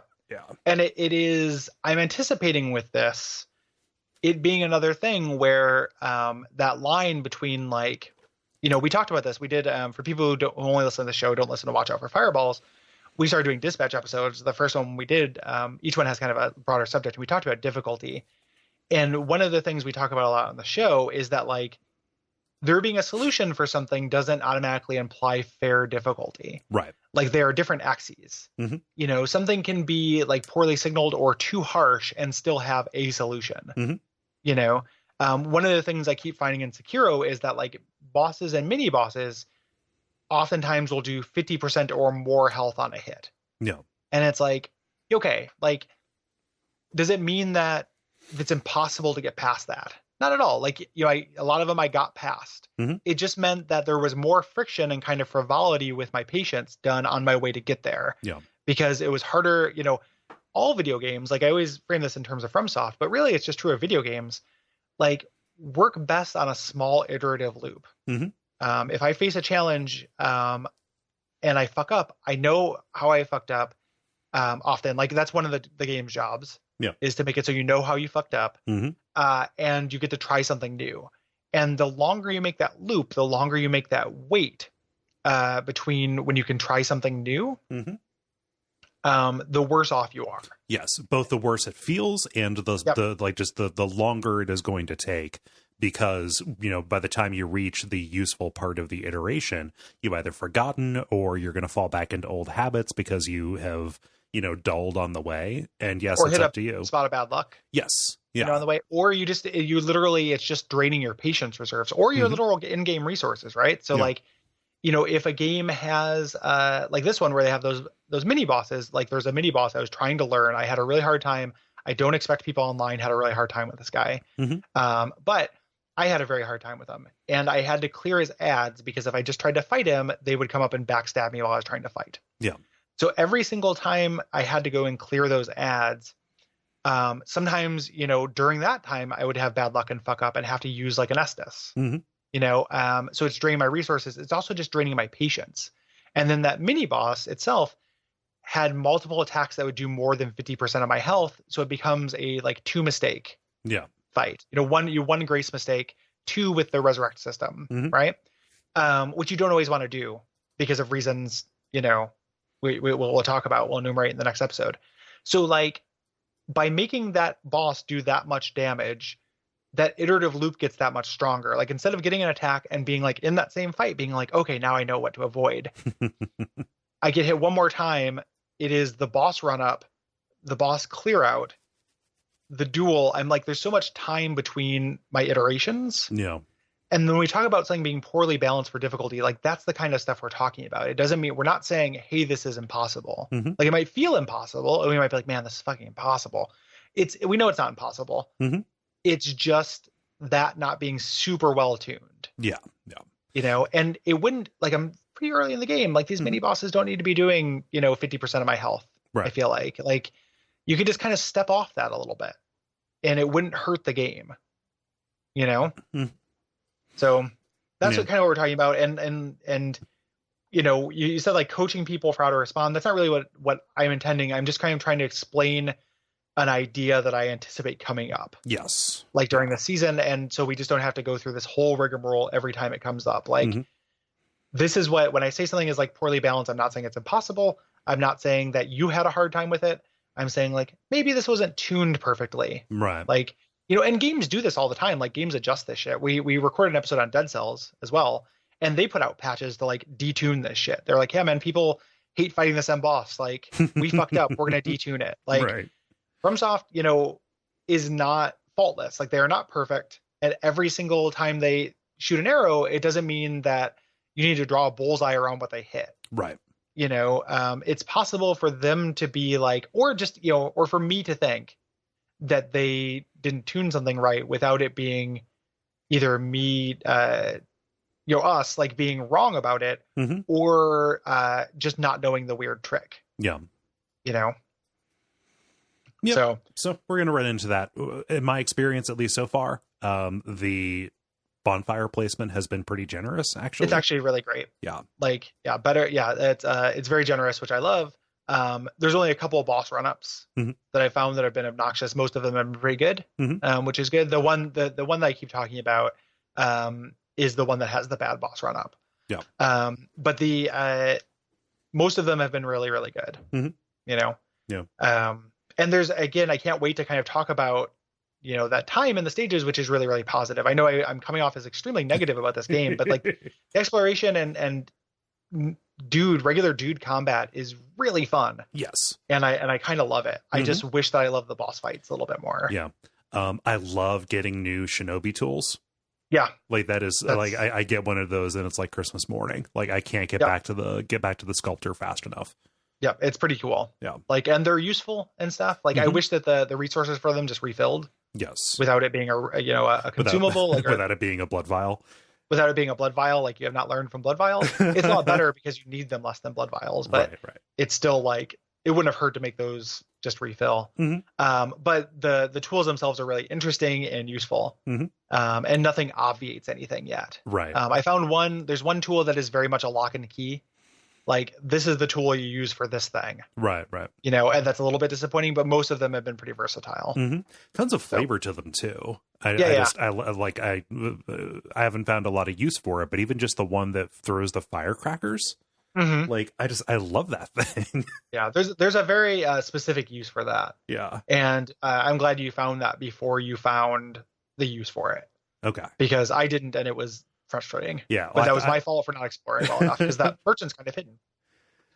And it is, I'm anticipating with this, it being another thing where that line between like, we talked about this. We did, for people who only listen to the show, don't listen to Watch Out for Fireballs, we started doing dispatch episodes. The first one we did, each one has kind of a broader subject. We talked about difficulty. And one of the things we talk about a lot on the show is that like there being a solution for something doesn't automatically imply fair difficulty. Right. Like there are different axes. Something can be like poorly signaled or too harsh and still have a solution. One of the things I keep finding in Sekiro is that like bosses and mini bosses oftentimes will do 50% or more health on a hit. Yeah. And it's like, okay, like, does it mean that it's impossible to get past that? Not at all. Like, a lot of them I got past. It just meant that there was more friction and kind of frivolity with my patience done on my way to get there. Yeah. Because it was harder, all video games, like I always frame this in terms of FromSoft, but really it's just true of video games, like work best on a small iterative loop. If I face a challenge and I fuck up, I know how I fucked up often. Like that's one of the game's jobs. Yeah. Is to make it so you know how you fucked up, and you get to try something new. And the longer you make that loop, the longer you make that wait between when you can try something new, the worse off you are. Yes, both the worse it feels and the longer it is going to take, because by the time you reach the useful part of the iteration, you've either forgotten or you're going to fall back into old habits because you have dulled on the way. And yes, it's up to you. Spot of bad luck. Yes. Yeah. On the way, or you literally, it's just draining your patience reserves or your literal in-game resources, right? So like, if a game has like this one where they have those mini bosses, like there's a mini boss I was trying to learn. I had a really hard time. I don't expect people online had a really hard time with this guy. But I had a very hard time with him, and I had to clear his ads because if I just tried to fight him, they would come up and backstab me while I was trying to fight. Yeah. So every single time I had to go and clear those ads, sometimes, during that time I would have bad luck and fuck up and have to use like an Estus, so it's draining my resources. It's also just draining my patience. And then that mini boss itself had multiple attacks that would do more than 50% of my health. So it becomes a like 2 mistake fight, one grace mistake, 2 with the resurrect system, right? Which you don't always want to do because of reasons, we'll talk about, we'll enumerate in the next episode. So like by making that boss do that much damage, that iterative loop gets that much stronger. Like instead of getting an attack and being like in that same fight, being like, okay, now I know what to avoid. I get hit one more time. It is the boss run up, the boss clear out, the duel. I'm like, there's so much time between my iterations. Yeah. And when we talk about something being poorly balanced for difficulty, like that's the kind of stuff we're talking about. It doesn't mean we're not saying, hey, this is impossible. Like it might feel impossible. And we might be like, man, this is fucking impossible. We know it's not impossible. It's just that not being super well tuned. Yeah. And it wouldn't, like, I'm pretty early in the game. Like, these mini bosses don't need to be doing 50% of my health. Right. I feel like you could just kind of step off that a little bit, and it wouldn't hurt the game. So that's what we're talking about. And you said like coaching people for how to respond. That's not really what I'm intending. I'm just kind of trying to explain an idea that I anticipate coming up. Yes. Like during the season. And so we just don't have to go through this whole rigmarole every time it comes up. Like, this is when I say something is like poorly balanced, I'm not saying it's impossible. I'm not saying that you had a hard time with it. I'm saying like, maybe this wasn't tuned perfectly. Right. Like, and games do this all the time. Like, games adjust this shit. We recorded an episode on Dead Cells as well, and they put out patches to like detune this shit. They're like, yeah, man, people hate fighting this end boss. Like, we fucked up. We're going to detune it. Like, right. FromSoft, is not faultless. Like, they are not perfect. And every single time they shoot an arrow, it doesn't mean that you need to draw a bullseye around what they hit. Right. It's possible for them to be like, or just, or for me to think that they didn't tune something right without it being either me, us like being wrong about it, or just not knowing the weird trick. Yeah. Yep. So we're going to run into that. In my experience, at least so far, the bonfire placement has been pretty generous, actually. It's actually really great. Yeah. Better. Yeah. It's very generous, which I love. There's only a couple of boss run-ups that I found that have been obnoxious. Most of them have been pretty good, which is good. The one that I keep talking about is the one that has the bad boss run-up. Yeah. But the most of them have been really, really good. Yeah. And there's, again, I can't wait to kind of talk about that time in the stages, which is really, really positive. I know I'm coming off as extremely negative about this game, but like the exploration and regular dude combat is really fun. Yes. And I kind of love it. I just wish that I loved the boss fights a little bit more. Yeah. I love getting new shinobi tools. Yeah. Like that's like I get one of those and it's like Christmas morning. Like I can't get back to the sculptor fast enough. Yeah, it's pretty cool. Yeah. Like, and they're useful and stuff. Like I wish that the resources for them just refilled. Yes. Without it being a consumable, without it being a blood vial. Without it being a blood vial, like you have not learned from blood vials. It's a lot better because you need them less than blood vials, but right. It's still like it wouldn't have hurt to make those just refill. But the tools themselves are really interesting and useful. And nothing obviates anything yet. Right. I found there's one tool that is very much a lock and key. Like, this is the tool you use for this thing. Right. And that's a little bit disappointing, but most of them have been pretty versatile. Tons of flavor to them too. I haven't found a lot of use for it, but even just the one that throws the firecrackers, like I love that thing. Yeah. There's a very specific use for that. Yeah. And I'm glad you found that before you found the use for it. Okay. Because I didn't, and it was frustrating. Yeah. But that was my fault for not exploring well enough, because that merchant's kind of hidden.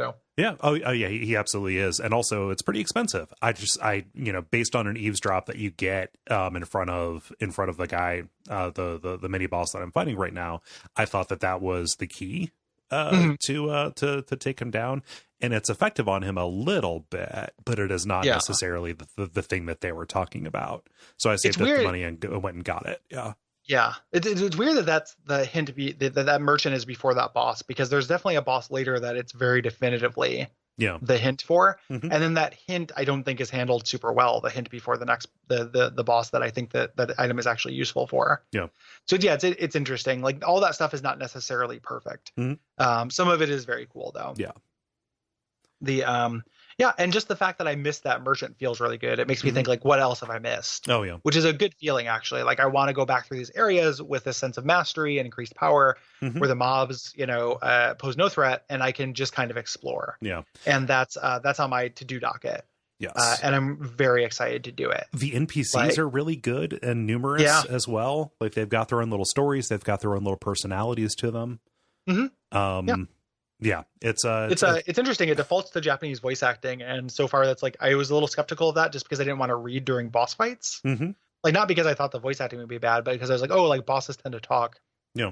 So yeah. Oh yeah, he absolutely is. And also it's pretty expensive. I based on an eavesdrop that you get in front of the guy, the mini boss that I'm fighting right now, I thought that was the key to take him down. And it's effective on him a little bit, but it is not necessarily the thing that they were talking about. So I saved up the money and went and got it. Yeah. Yeah, it's weird that that's the hint that merchant is before that boss, because there's definitely a boss later that it's very definitively the hint for, and then that hint I don't think is handled super well. The hint before the next the boss that I think that item is actually useful for. Yeah. So yeah, it's interesting. Like, all that stuff is not necessarily perfect. Some of it is very cool though. Yeah. And just the fact that I missed that merchant feels really good. It makes me think, like, what else have I missed? Oh, yeah. Which is a good feeling, actually. Like, I want to go back through these areas with a sense of mastery and increased power, where the mobs, pose no threat, and I can just kind of explore. Yeah. And that's on my to-do docket. Yes. And I'm very excited to do it. The NPCs are really good and numerous as well. Like, they've got their own little stories. They've got their own little personalities to them. Yeah, it's interesting. It defaults to Japanese voice acting, and so far that's like, I was a little skeptical of that just because I didn't want to read during boss fights. Like, not because I thought the voice acting would be bad, but because I was like, oh, like, bosses tend to talk. Yeah.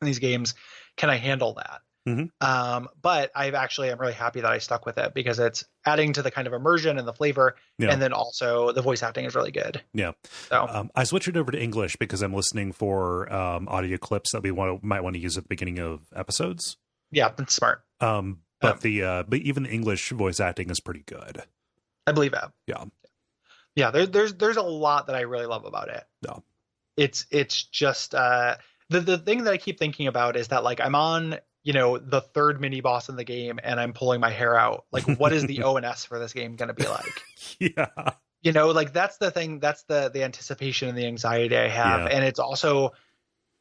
In these games, can I handle that? But I'm really happy that I stuck with it because it's adding to the kind of immersion and the flavor. Yeah. And then also the voice acting is really good. Yeah. So I switched it over to English because I'm listening for audio clips that we might want to use at the beginning of episodes. Yeah, that's smart. But even the English voice acting is pretty good. I believe that. Yeah. Yeah, there's a lot that I really love about it. Yeah. It's just the thing that I keep thinking about is that like I'm on, the third mini boss in the game and I'm pulling my hair out. Like, what is the ONS for this game going to be like? Yeah. Like that's the thing, that's the anticipation and the anxiety I have. And it's also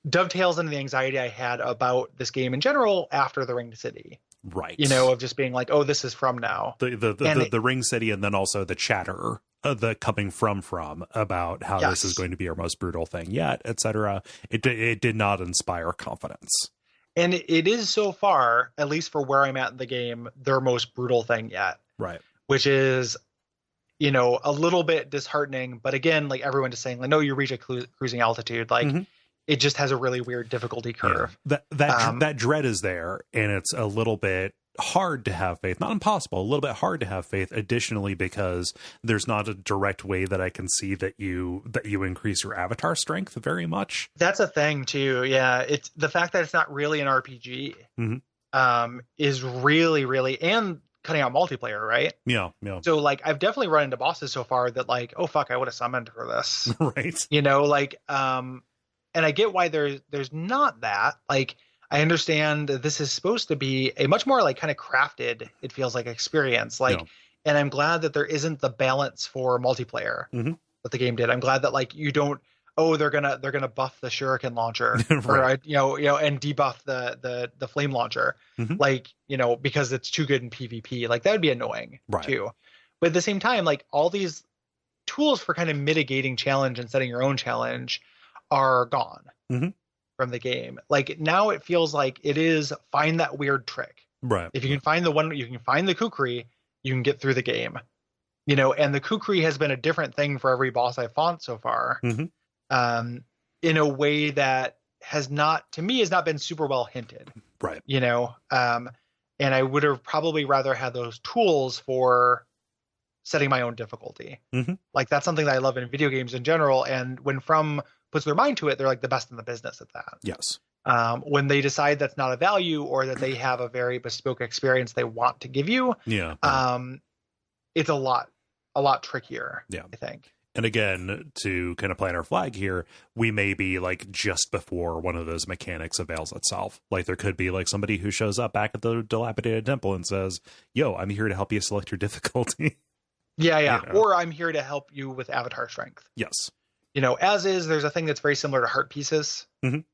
dovetails into the anxiety I had about this game in general after the Ring City. Right. Of just being like, oh, this is from now. The Ring City, and then also the chatter the coming from about how this is going to be our most brutal thing yet, etc. It did not inspire confidence. And it is so far, at least for where I'm at in the game, their most brutal thing yet. Right. Which is, a little bit disheartening. But again, like everyone is saying, like, no, you reach a cruising altitude. Like it just has a really weird difficulty curve. Yeah. That dread is there, and it's a little bit hard to have faith, not impossible, a little bit hard to have faith, additionally because there's not a direct way that I can see that you increase your avatar strength very much. That's a thing too. Yeah, it's the fact that it's not really an RPG is really, and cutting out multiplayer, right? Yeah. So like I've definitely run into bosses so far that like, oh fuck, I would have summoned for this. Right. And I get why there's not that. Like I understand that this is supposed to be a much more like kind of crafted, it feels like, experience. Like, and I'm glad that there isn't the balance for multiplayer that the game did. I'm glad that like you don't, they're gonna buff the shuriken launcher right. or and debuff the flame launcher, like because it's too good in PvP. Like that would be annoying too. But at the same time, like all these tools for kind of mitigating challenge and setting your own challenge are gone. From the game. Like now it feels like it is find that weird trick. Right. If you can find you can find the kukri, you can get through the game. And the kukri has been a different thing for every boss I've fought so far. In a way that has not been super well hinted. Right. And I would have probably rather had those tools for setting my own difficulty. Like that's something that I love in video games in general. And when From puts their mind to it, they're like the best in the business at that. Yes. When they decide that's not a value or that they have a very bespoke experience they want to give you, it's a lot trickier. Yeah. I think. And again, to kind of plant our flag here, we may be like just before one of those mechanics avails itself. Like there could be like somebody who shows up back at the dilapidated temple and says, "Yo, I'm here to help you select your difficulty." Yeah. Or I'm here to help you with avatar strength. Yes. As is, there's a thing that's very similar to heart pieces, in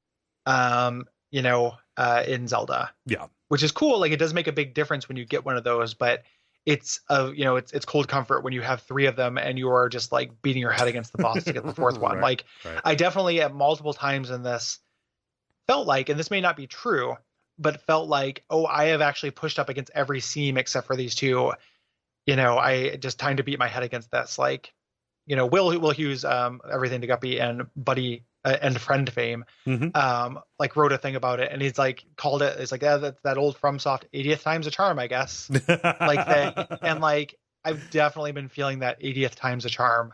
Zelda. Yeah. Which is cool. Like it does make a big difference when you get one of those, but it's it's cold comfort when you have 3 of them and you are just like beating your head against the boss to get the 4th one. Like I definitely at multiple times in this felt like, and this may not be true, but felt like, I have actually pushed up against every seam except for these 2. I just time to beat my head against this. Like, Will Hughes, Everything to Guppy and Buddy and Friend fame, like wrote a thing about it, and he's like called it. It's like that's that old FromSoft 80th times a charm, I guess. Like that, and like I've definitely been feeling that 80th times a charm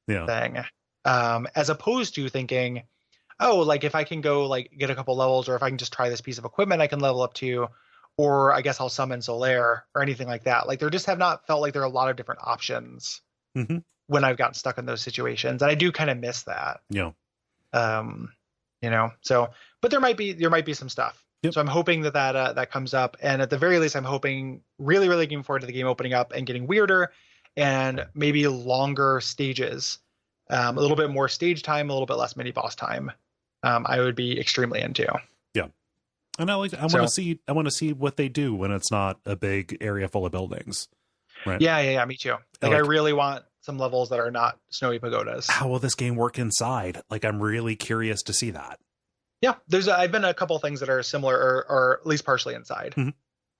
thing, as opposed to thinking, like if I can go like get a couple levels, or if I can just try this piece of equipment, I can level up to. Or I guess I'll summon Solaire or anything like that. Like there just have not felt like there are a lot of different options when I've gotten stuck in those situations. And I do kind of miss that. Yeah. So, but there might be some stuff. Yep. So I'm hoping that comes up. And at the very least, I'm hoping really looking forward to the game opening up and getting weirder and maybe longer stages, a little bit more stage time, a little bit less mini boss time. I would be extremely into. Yeah. And I want to see what they do when it's not a big area full of buildings. Right. Yeah. Me too. Like I really want some levels that are not snowy pagodas. How will this game work inside? Like I'm really curious to see that. Yeah. I've been a couple of things that are similar or at least partially inside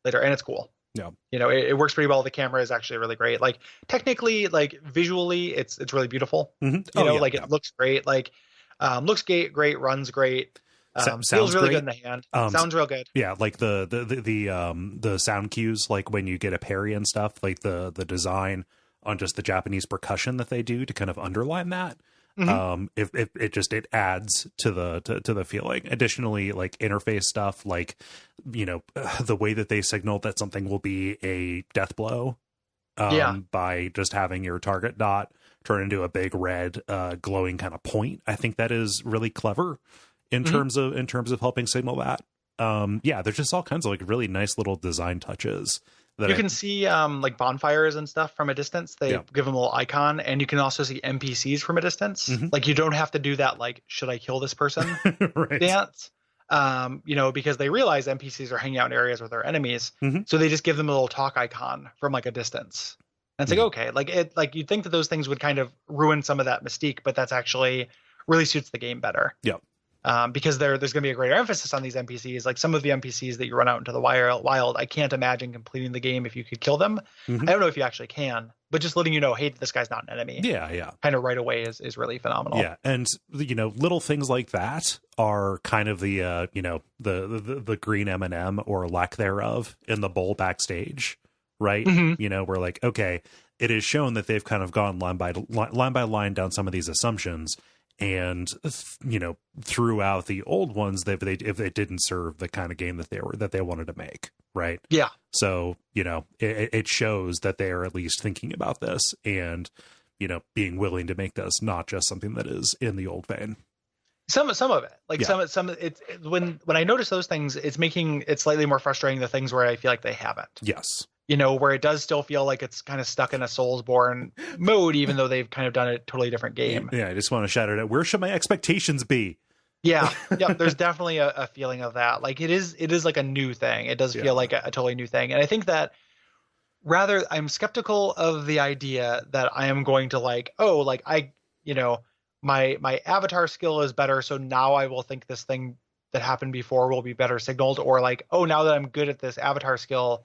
later. And it's cool. Yeah. It works pretty well. The camera is actually really great. Like technically, like visually, it's really beautiful. It looks great. Like looks great, runs great. Sounds feels really great. good in the hand. Sounds real good. Yeah, like the sound cues, like when you get a parry and stuff, like the design on just the Japanese percussion that they do to kind of underline that. If it adds to the feeling. Additionally, like interface stuff, like, you know, the way that they signal that something will be a death blow, by just having your target dot turn into a big red glowing kind of point. I think that is really clever in terms of helping signal that. There's just all kinds of like really nice little design touches that you can see like bonfires and stuff from a distance. They give them a little icon, and you can also see NPCs from a distance. Like you don't have to do that like, should I kill this person right. dance, you know, because they realize NPCs are hanging out in areas with their enemies. So they just give them a little talk icon from like a distance. And it's like, okay, like you'd think that those things would kind of ruin some of that mystique, but that's actually really suits the game better. Yep. Because there's going to be a greater emphasis on these NPCs. Like some of the NPCs that you run out into the wild, I can't imagine completing the game if you could kill them. I don't know if you actually can, but just letting you know, hey, this guy's not an enemy. Yeah. Kind of right away is really phenomenal. Yeah, and you know, little things like that are kind of the you know, the green M&M or lack thereof in the bowl backstage, right? You know, we're like, okay, it is shown that they've kind of gone line by line down some of these assumptions. And, you know, throughout the old ones, if they didn't serve the kind of game that they wanted to make, right? Yeah. So, you know, it shows that they are at least thinking about this and, you know, being willing to make this not just something that is in the old vein. Some of it, like some it's when I notice those things, it's making it slightly more frustrating. The things where I feel like they haven't. Yes. You know, where it does still feel like it's kind of stuck in a Soulsborne mode, even though they've kind of done a totally different game. Yeah, I just want to shout it out. Where should my expectations be? Yeah. There's definitely a feeling of that. Like it is like a new thing. It does feel like a totally new thing. And I think that rather I'm skeptical of the idea that I am going to like, oh, like I, you know, my avatar skill is better, so now I will think this thing that happened before will be better signaled, or like, oh, now that I'm good at this avatar skill,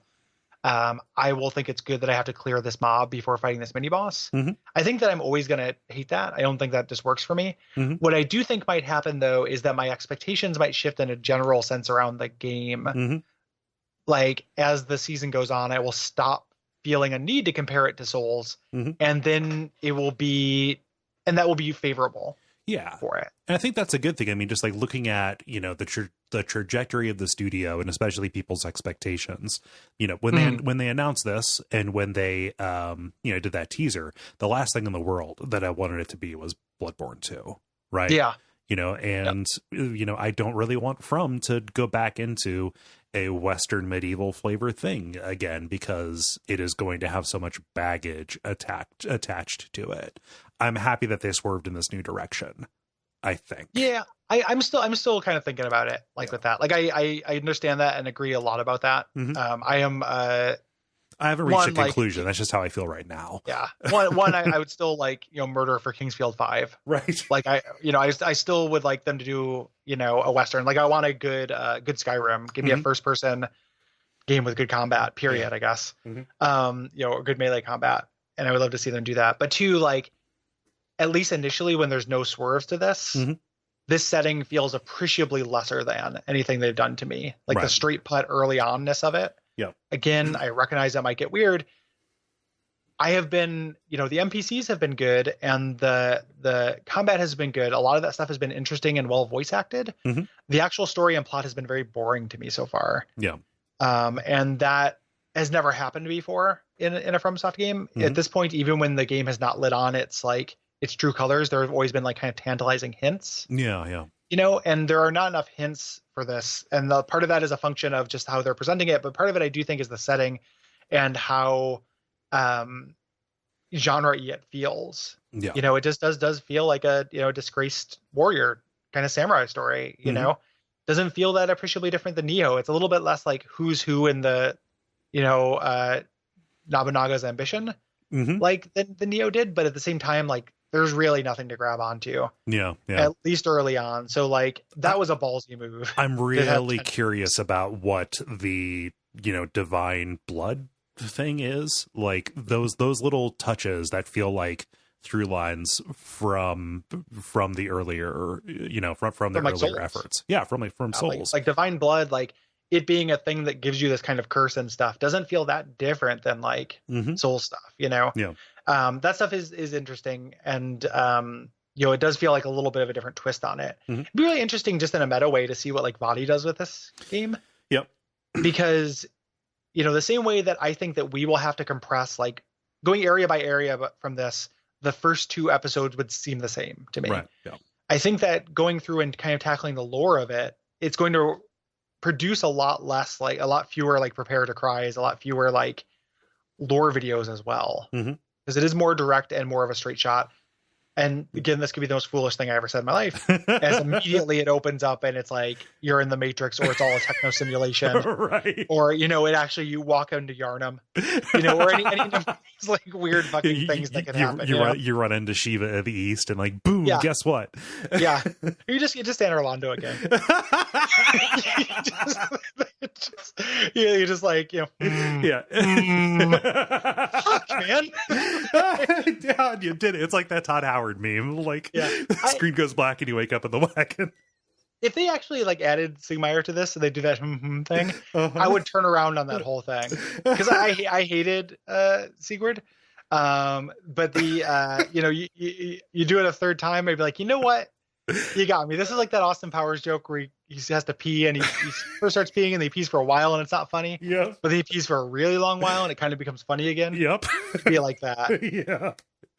I will think it's good that I have to clear this mob before fighting this mini boss. I think that I'm always going to hate that. I don't think that just works for me. What I do think might happen, though, is that my expectations might shift in a general sense around the game. Like, as the season goes on, I will stop feeling a need to compare it to Souls, and then it will be, and that will be favorable. For it. And I think that's a good thing. I mean, just like looking at, you know, the trajectory of the studio and especially people's expectations, you know, when they announced this and when they, you know, did that teaser, the last thing in the world that I wanted it to be was Bloodborne 2. Right. Yeah. You know, and, you know, I don't really want From to go back into a Western medieval flavor thing again, because it is going to have so much baggage attached to it. I'm happy that they swerved in this new direction, I think. Yeah. I'm still kind of thinking about it with that. Like I understand that and agree a lot about that. I haven't reached a conclusion. That's just how I feel right now. Yeah. One I would still like, you know, murder for Kingsfield 5. Right. Like I still would like them to do, you know, a Western. Like I want a good Skyrim. Give me a first person game with good combat, period, I guess. You know, or good melee combat. And I would love to see them do that. But two, like, at least initially when there's no swerves to this, this setting feels appreciably lesser than anything they've done to me. Like the straight putt early on-ness of it. Yeah. Again, I recognize that might get weird. I have been, you know, the NPCs have been good and the combat has been good. A lot of that stuff has been interesting and well voice acted. The actual story and plot has been very boring to me so far. Yeah. And that has never happened before in a FromSoft game. At this point, even when the game has not lit on its true colors, there have always been like kind of tantalizing hints. Yeah. You know, and there are not enough hints for this. And the part of that is a function of just how they're presenting it. But part of it, I do think, is the setting and how genre-y it feels. Yeah. You know, it just does feel like a, you know, disgraced warrior kind of samurai story, you know, doesn't feel that appreciably different than Neo. It's a little bit less like who's who in the, you know, Nobunaga's ambition, like than Neo did. But at the same time, like, there's really nothing to grab onto. Yeah. At least early on. So like that was a ballsy move. I'm really curious about what the, you know, divine blood thing is. Like those little touches that feel like through lines from the earlier, from the From, like, earlier Souls. efforts. Yeah, from Souls. Like Divine Blood, like it being a thing that gives you this kind of curse and stuff doesn't feel that different than like Soul stuff, Yeah. That stuff is interesting, and it does feel like a little bit of a different twist on it. It'd be really interesting just in a meta way to see what like Vadi does with this game. Yep. Because the same way that I think that we will have to compress, like going area by area, but from this, the first 2 episodes would seem the same to me. Right. Yeah. I think that going through and kind of tackling the lore of it, it's going to produce a lot fewer like Prepare to Cries, a lot fewer like lore videos as well, because it is more direct and more of a straight shot. And again, this could be the most foolish thing I ever said in my life, as immediately it opens up and it's like you're in the Matrix, or it's all a techno simulation, right? Or it actually you walk into Yarnum, or any of these like weird fucking things that can happen. You run into Shiva at the East, and like boom, guess what? Yeah, you just stand Orlando again. you just like yeah. Fuck, man. Yeah, you did it. It's like that Todd Howard meme. Like, the screen goes black and you wake up in the wagon. If they actually like added Sigmire to this, so they do that thing, I would turn around on that whole thing, because I hated Sigurd. But the you do it a third time, I'd be like, you know what? You got me. This is like that Austin Powers joke where he has to pee, and he first starts peeing and he pees for a while and it's not funny. Yeah. But then he pees for a really long while and it kind of becomes funny again. Yep. It'd be like that. Yeah.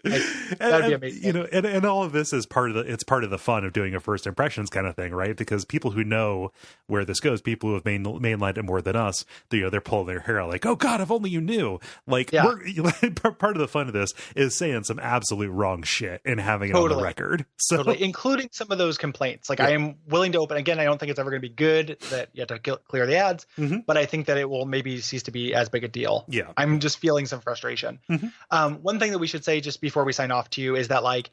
That'd be amazing. And all of this is part of the fun of doing a first impressions kind of thing, right? Because people who know where this goes, people who have mainlined it more than us, they're pulling their hair out like, oh God, if only you knew. Like, part of the fun of this is saying some absolute wrong shit and having it on the record. So including some of those complaints. Like, I am willing to open again. I don't think it's ever going to be good that you have to clear the ads, but I think that it will maybe cease to be as big a deal. Yeah. I'm just feeling some frustration. One thing that we should say just before we sign off to you is that, like,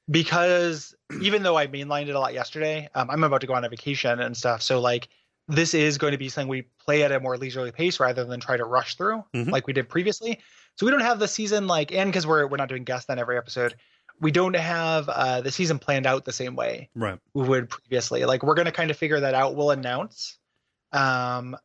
because even though I mainlined it a lot yesterday, I'm about to go on a vacation and stuff. So like, this is going to be something we play at a more leisurely pace rather than try to rush through like we did previously. So we don't have the season like, and because we're not doing guests on every episode, we don't have the season planned out the same way we would previously. Like, we're going to kind of figure that out. We'll announce on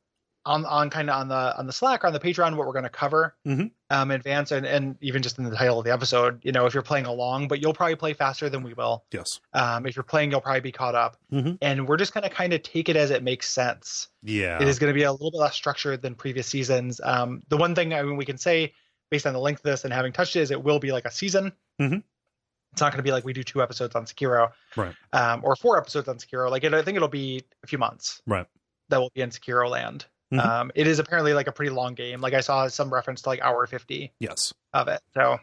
kind of on the Slack or on the Patreon what we're going to cover in advance, and even just in the title of the episode, if you're playing along, but you'll probably play faster than we will. Yes. If you're playing, you'll probably be caught up, and we're just going to kind of take it as it makes sense. Yeah. It is going to be a little bit less structured than previous seasons. The one thing we can say based on the length of this and having touched it is it will be like a season. It's not going to be like we do 2 episodes on Sekiro, right? Or 4 episodes on Sekiro. Like, I think it'll be a few months, right? That will be in Sekiro land. It is apparently like a pretty long game. Like, I saw some reference to like hour 50. Yes. Of it. So.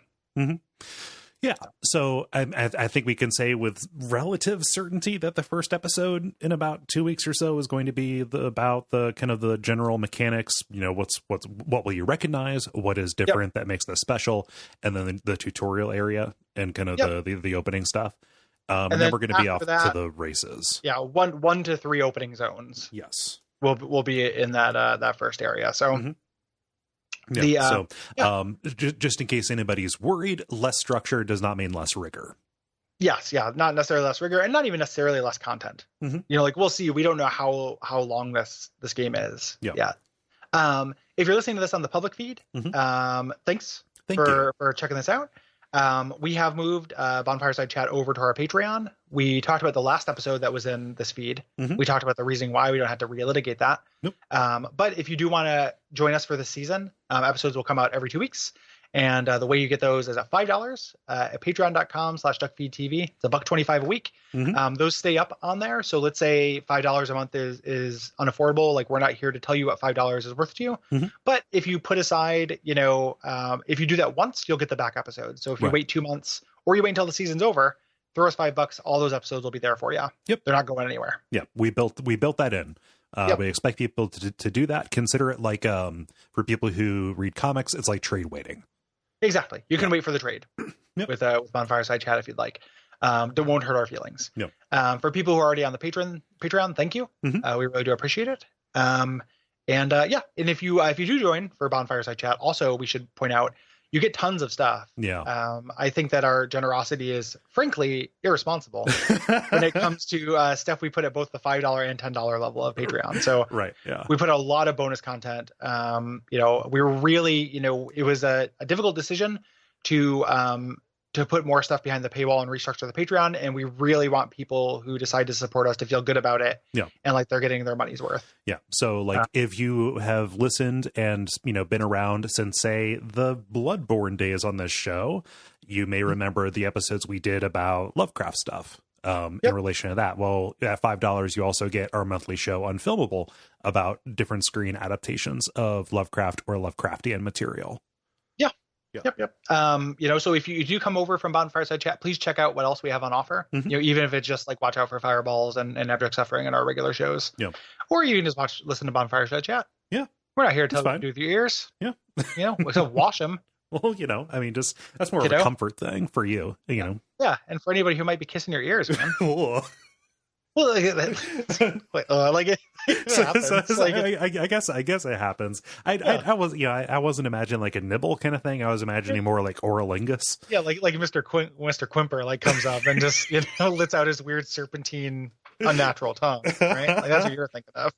Yeah. So I think we can say with relative certainty that the first episode in about 2 weeks or so is going to be about the kind of the general mechanics. What will you recognize? What is different that makes this special? And then the tutorial area and kind of the opening stuff. And then we're going to be off to the races. Yeah. 1 to 3 opening zones. Yes. We'll be in that first area. So. Just in case anybody's worried, less structure does not mean less rigor. Yes, not necessarily less rigor, and not even necessarily less content. Like, we'll see. We don't know how long this game is. Yeah. If you're listening to this on the public feed, thanks for checking this out. We have moved Bonfireside Chat over to our Patreon. We talked about the last episode that was in this feed. We talked about the reason why we don't have to relitigate that. Nope. But if you do want to join us for this season, episodes will come out every 2 weeks. And the way you get those is at $5 at patreon.com/Duckfeed.tv. It's $1.25 a week. Those stay up on there. So let's say $5 a month is unaffordable. Like, we're not here to tell you what $5 is worth to you. But if you put aside, if you do that once, you'll get the back episodes. So if you wait 2 months or you wait until the season's over, throw us $5. All those episodes will be there for you. Yep. They're not going anywhere. Yeah. We built that in. We expect people to do that. Consider it like, for people who read comics, it's like trade waiting. Exactly. You can wait for the trade with Bonfireside Chat if you'd like. That won't hurt our feelings. For people who are already on the Patreon, thank you. We really do appreciate it. And if you do join for Bonfireside Chat, also we should point out you get tons of stuff. Yeah. I think that our generosity is frankly irresponsible when it comes to stuff we put at both the $5 and $10 level of Patreon. So Right. Yeah. we put a lot of bonus content. We were really, it was a difficult decision to put more stuff behind the paywall and restructure the Patreon. And we really want people who decide to support us to feel good about it. Yeah. And like they're getting their money's worth. Yeah. So like if you have listened and, been around since, say, the Bloodborne days on this show, you may remember the episodes we did about Lovecraft stuff in relation to that. Well, at $5, you also get our monthly show Unfilmable about different screen adaptations of Lovecraft or Lovecraftian material. Yep. So if you do come over from Bonfireside Chat, please check out what else we have on offer. Mm-hmm. Even if it's just like watch out for fireballs and Abject Suffering in our regular shows. Yeah. Or you can just listen to Bonfireside Chat. Yeah. We're not here to tell you what to do with your ears. Yeah. So wash them. Well, just that's more of a comfort thing for you, Yeah. And for anybody who might be kissing your ears, man. Well, like it. I guess it happens. I wasn't imagining like a nibble kind of thing. I was imagining more like oralingus. Yeah, like Mr. Quimper like comes up and just lets out his weird serpentine unnatural tongue. Right, like that's what you're thinking of.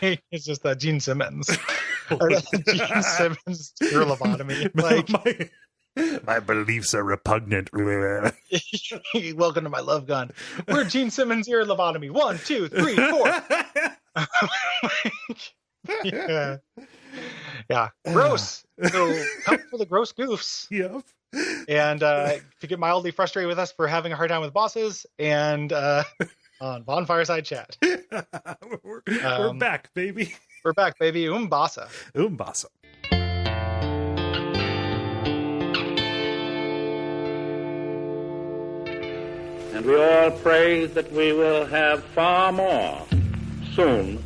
It's just Gene Simmons. Gene Simmons ear lobotomy. Like. My beliefs are repugnant. Welcome to my love gun. We're Gene Simmons ear lobotomy. 1, 2, 3, 4. Yeah. Gross. So come for the gross goofs. Yep. And to get mildly frustrated with us for having a hard time with bosses and on Bonfireside Chat. We're back, baby. We're back, baby. Umbasa. And we all pray that we will have far more soon